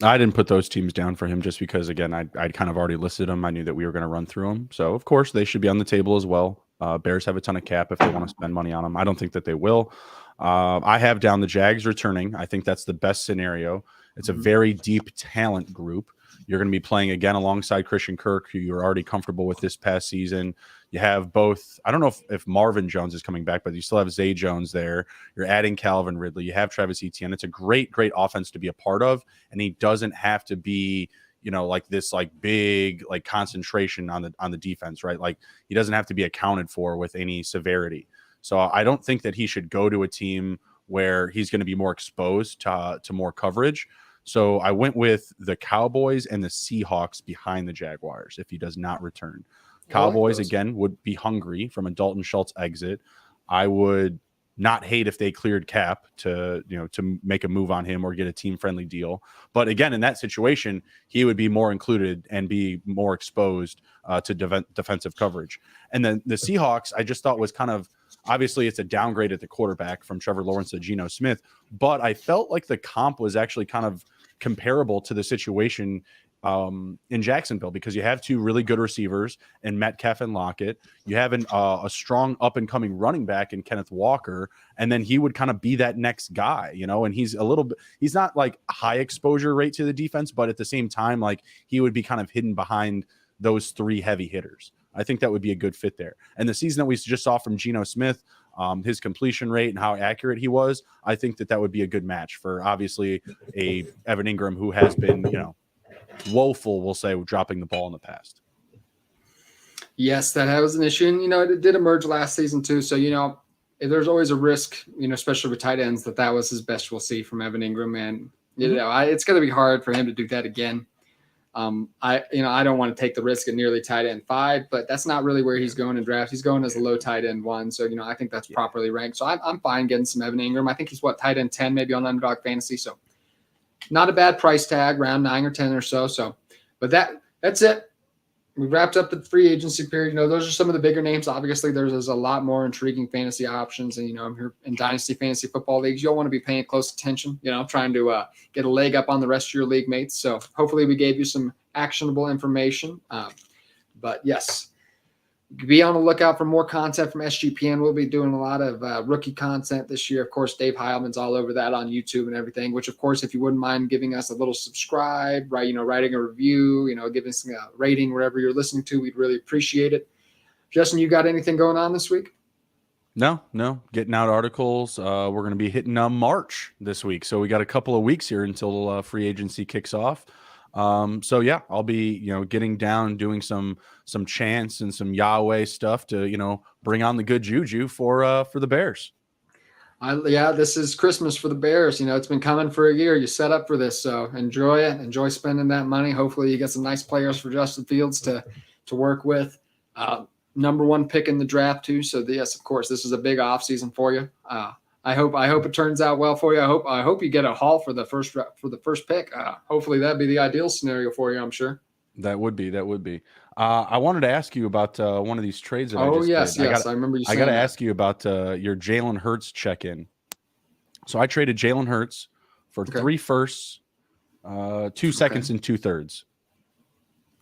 I didn't put those teams down for him just because, again, I'd kind of already listed them. I knew that we were going to run through them. So, of course, they should be on the table as well. Bears have a ton of cap if they want to spend money on them. I don't think that they will. I have down the Jags returning. I think that's the best scenario. It's a very deep talent group. You're going to be playing again alongside Christian Kirk, who you're already comfortable with this past season. You have both. I don't know if Marvin Jones is coming back, but you still have Zay Jones there. You're adding Calvin Ridley. You have Travis Etienne. It's a great offense to be a part of, and he doesn't have to be like this big concentration on the defense, right? Like he doesn't have to be accounted for with any severity. So I don't think that he should go to a team where he's going to be more exposed to more coverage. So I went with the Cowboys and the Seahawks behind the Jaguars if he does not return. Cowboys, again, would be hungry from a Dalton Schultz exit. I would not hate if they cleared cap to make a move on him or get a team-friendly deal. But again, in that situation, he would be more included and be more exposed to defensive coverage. And then the Seahawks, I just thought was kind of, obviously it's a downgrade at the quarterback from Trevor Lawrence to Geno Smith, but I felt like the comp was actually kind of comparable to the situation in Jacksonville because you have two really good receivers in Metcalf and Lockett. You have a strong up-and-coming running back in Kenneth Walker, and then he would kind of be that next guy, and he's he's not like high exposure rate to the defense, but at the same time, like he would be kind of hidden behind those three heavy hitters. I think that would be a good fit there. And the season that we just saw from Geno Smith, his completion rate and how accurate he was, I think that would be a good match for obviously a Evan Ingram who has been, woeful, we'll say, dropping the ball in the past. Yes, that was an issue. And, it did emerge last season too. So, there's always a risk, especially with tight ends, that was his best we'll see from Evan Ingram. And, it's going to be hard for him to do that again. I don't want to take the risk at nearly tight end 5, but that's not really where he's going in draft. He's going as a low tight end 1. So, I think that's properly ranked. So I'm fine getting some Evan Ingram. I think he's tight end 10, maybe on Underdog Fantasy. So not a bad price tag, around 9 or 10 or so. So, but that's it. We wrapped up the free agency period. Those are some of the bigger names. Obviously, there's a lot more intriguing fantasy options. And, I'm here in Dynasty Fantasy Football Leagues. You'll want to be paying close attention, trying to get a leg up on the rest of your league mates. So hopefully we gave you some actionable information. But yes, be on the lookout for more content from SGPN. We'll be doing a lot of rookie content this year. Of course, Dave Heilman's all over that on YouTube and everything, which, of course, if you wouldn't mind giving us a little subscribe, right, writing a review, giving us a rating wherever you're listening to, we'd really appreciate it. Justin, you got anything going on this week? No. Getting out articles. We're going to be hitting March this week. So we got a couple of weeks here until free agency kicks off. So yeah, I'll be, getting down, doing some chants and some Yahweh stuff to, bring on the good juju for the Bears. This is Christmas for the Bears. It's been coming for a year. You set up for this, so enjoy it. Enjoy spending that money. Hopefully you get some nice players for Justin Fields to work with. Number 1 pick in the draft too. So yes, of course, this is a big off season for you. I hope it turns out well for you. I hope you get a haul for the first pick. Hopefully that'd be the ideal scenario for you, I'm sure. That would be. I wanted to ask you about one of these trades that I just yes, did. yes, I remember you saying I got to that. ask you about your Jalen Hurts check-in. So I traded Jalen Hurts for 3 firsts, 2 seconds, and 2 thirds.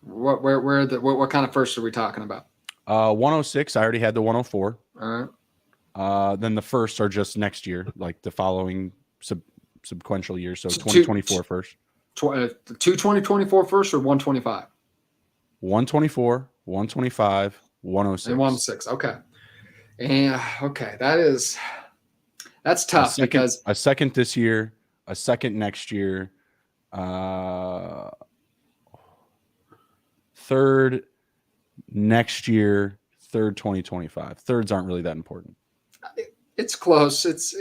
What kind of firsts are we talking about? 106. I already had the 104. All right. Then the firsts are just next year, like the following sequential years. So 2024 first. 2024 first or 125? 124, 125, 106. And 106. Okay. And okay, that's tough because a second this year, a second next year, third next year, third 2025. Thirds aren't really that important. It's close. It's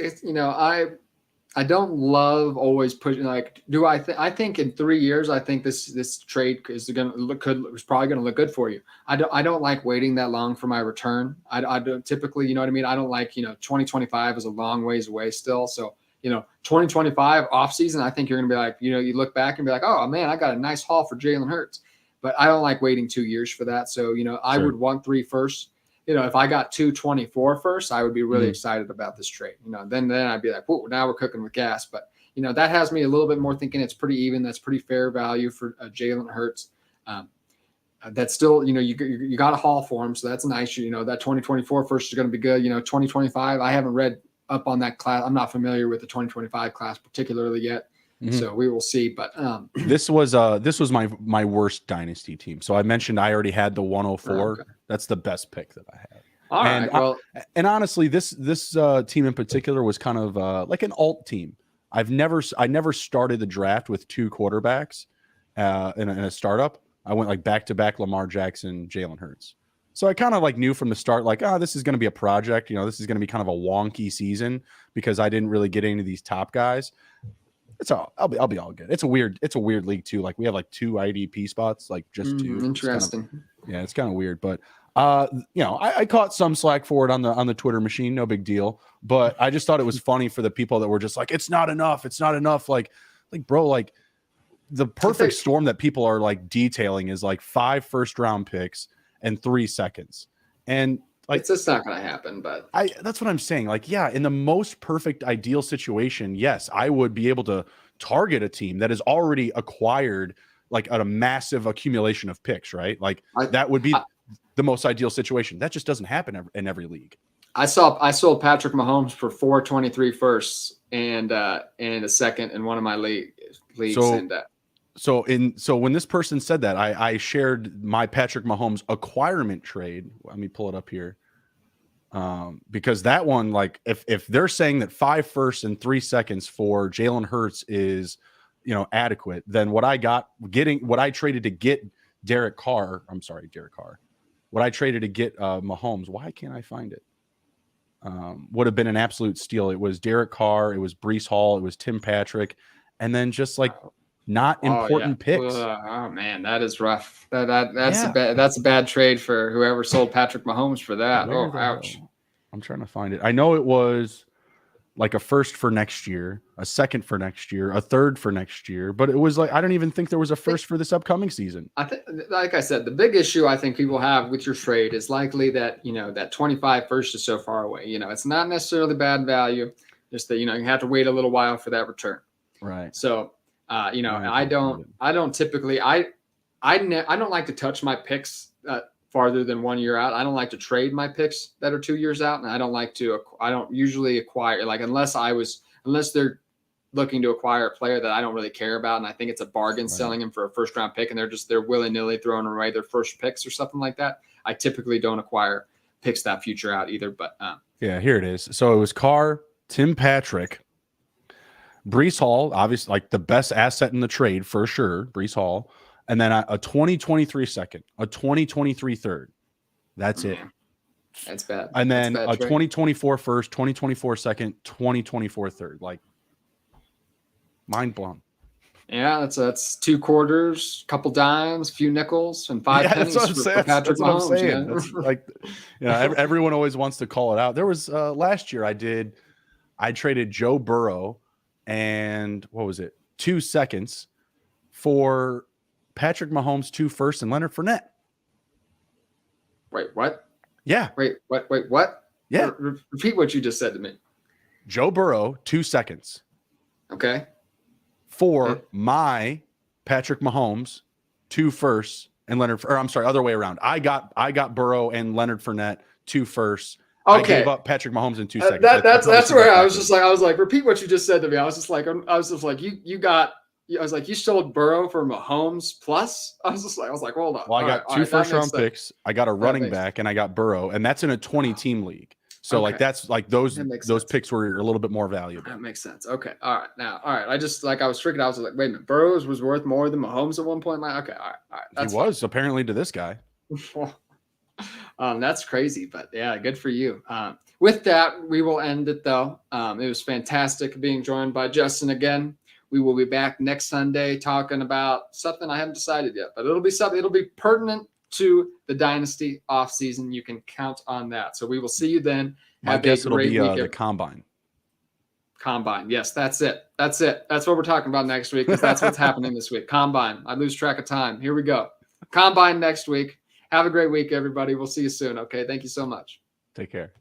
I don't love always pushing. Like, do I? I think in 3 years, I think this trade is probably going to look good for you. I don't like waiting that long for my return. I don't typically, you know what I mean. I don't like 2025 is a long ways away still. So 2025 off season, I think you're going to be like you look back and be like, oh man, I got a nice haul for Jalen Hurts. But I don't like waiting 2 years for that. So I would want 3 first. If I got 224 first, I would be really excited about this trade. Then I'd be like, whoa, now we're cooking with gas. But that has me a little bit more thinking it's pretty even. That's pretty fair value for Jalen Hurts. That's still, you got a haul for him, so that's nice. That 2024 first is going to be good. 2025, I haven't read up on that class. I'm not familiar with the 2025 class particularly yet. So we will see. But this was my worst dynasty team. So I mentioned I already had the 104. Okay. That's the best pick that I had. All right. Well, and honestly, this team in particular was kind of like an alt team. I never started the draft with 2 quarterbacks in a startup. I went like back to back Lamar Jackson, Jalen Hurts. So I kind of like knew from the start, like, this is going to be a project. This is going to be kind of a wonky season because I didn't really get into these top guys. I'll be all good. It's a weird league too. Like we have like 2 IDP spots, like just 2. Interesting. It's kind of weird, but I caught some slack for it on the Twitter machine. No big deal. But I just thought it was funny for the people that were just like, it's not enough. It's not enough. Like bro, like the perfect storm that people are like detailing is like 5 first-round picks and 3 seconds. And like, it's just not going to happen, but that's what I'm saying. Like, yeah, in the most perfect ideal situation, yes, I would be able to target a team that has already acquired like a massive accumulation of picks, right? Like that would be the most ideal situation. That just doesn't happen in every league. I sold Patrick Mahomes for 423 firsts and a second in one of my leagues. So when this person said that, I shared my Patrick Mahomes acquirement trade. Let me pull it up here. Because that one, like if they're saying that 5 firsts and 3 seconds for Jalen Hurts is, adequate, then what I traded to get Derek Carr, what I traded to get Mahomes, why can't I find it? Would have been an absolute steal. It was Derek Carr, it was Breece Hall, it was Tim Patrick, and then just like not important picks. Oh man, that is rough. That's a bad trade for whoever sold Patrick Mahomes for that. Ouch. I'm trying to find it. I know it was like a first for next year, a second for next year, a third for next year, but it was like I don't even think there was a first for this upcoming season. I think, like I said, the big issue I think people have with your trade is likely that that 25 first is so far away. It's not necessarily bad value, just that you have to wait a little while for that return. Right. So. I don't typically, I don't like to touch my picks farther than 1 year out. I don't like to trade my picks that are 2 years out. And I don't usually acquire, like, unless they're looking to acquire a player that I don't really care about. And I think it's a bargain selling him for a first round pick. And they're willy nilly throwing away their first picks or something like that. I typically don't acquire picks that future out either, but yeah, here it is. So it was Carr, Tim Patrick, Breece Hall, obviously like the best asset in the trade for sure, Breece Hall, and then a 2023 second, a 2023 third. That's it. That's bad. And then a 2024 first, 2024 second, 2024 third. Like mind blown. Yeah, that's 2 quarters, couple dimes, few nickels, and 5 pennies for Patrick Mahomes. Yeah. That's like, everyone always wants to call it out. There was last year I traded Joe Burrow and what was it? 2 seconds for Patrick Mahomes, 2 firsts, and Leonard Fournette. Wait, what? Yeah. Wait, what? Yeah. Repeat what you just said to me. Joe Burrow, 2 seconds. Okay. For my Patrick Mahomes, 2 firsts, and other way around. I got Burrow and Leonard Fournette, 2 firsts. Okay. I gave up Patrick Mahomes in 2 seconds. That's where I was like, repeat what you just said to me. I was just like, you sold Burrow for Mahomes plus. I was like, hold on. Well, I got 2 first round picks. I got a running back and I got Burrow, and that's in a 20 team league. So like Okay. that's like those That makes those sense. picks were a little bit more valuable. That makes sense. Okay. All right. Now, all right. I just like I was freaking out. I was like, wait a minute. Burrows was worth more than Mahomes at one point. Like, okay. All right. All right. He That's was apparently to this guy. fine. That's crazy, but yeah, good for you. With that, we will end it though. It was fantastic being joined by Justin again. We will be back next Sunday talking about something I haven't decided yet, but it'll be something. It'll be pertinent to the dynasty off season. You can count on that. So we will see you then. My guess it'll be the combine. Combine. Yes, that's it. That's it. That's what we're talking about next week because that's what's happening this week. Combine. I lose track of time. Here we go. Combine next week. Have a great week, everybody. We'll see you soon. Okay. Thank you so much. Take care.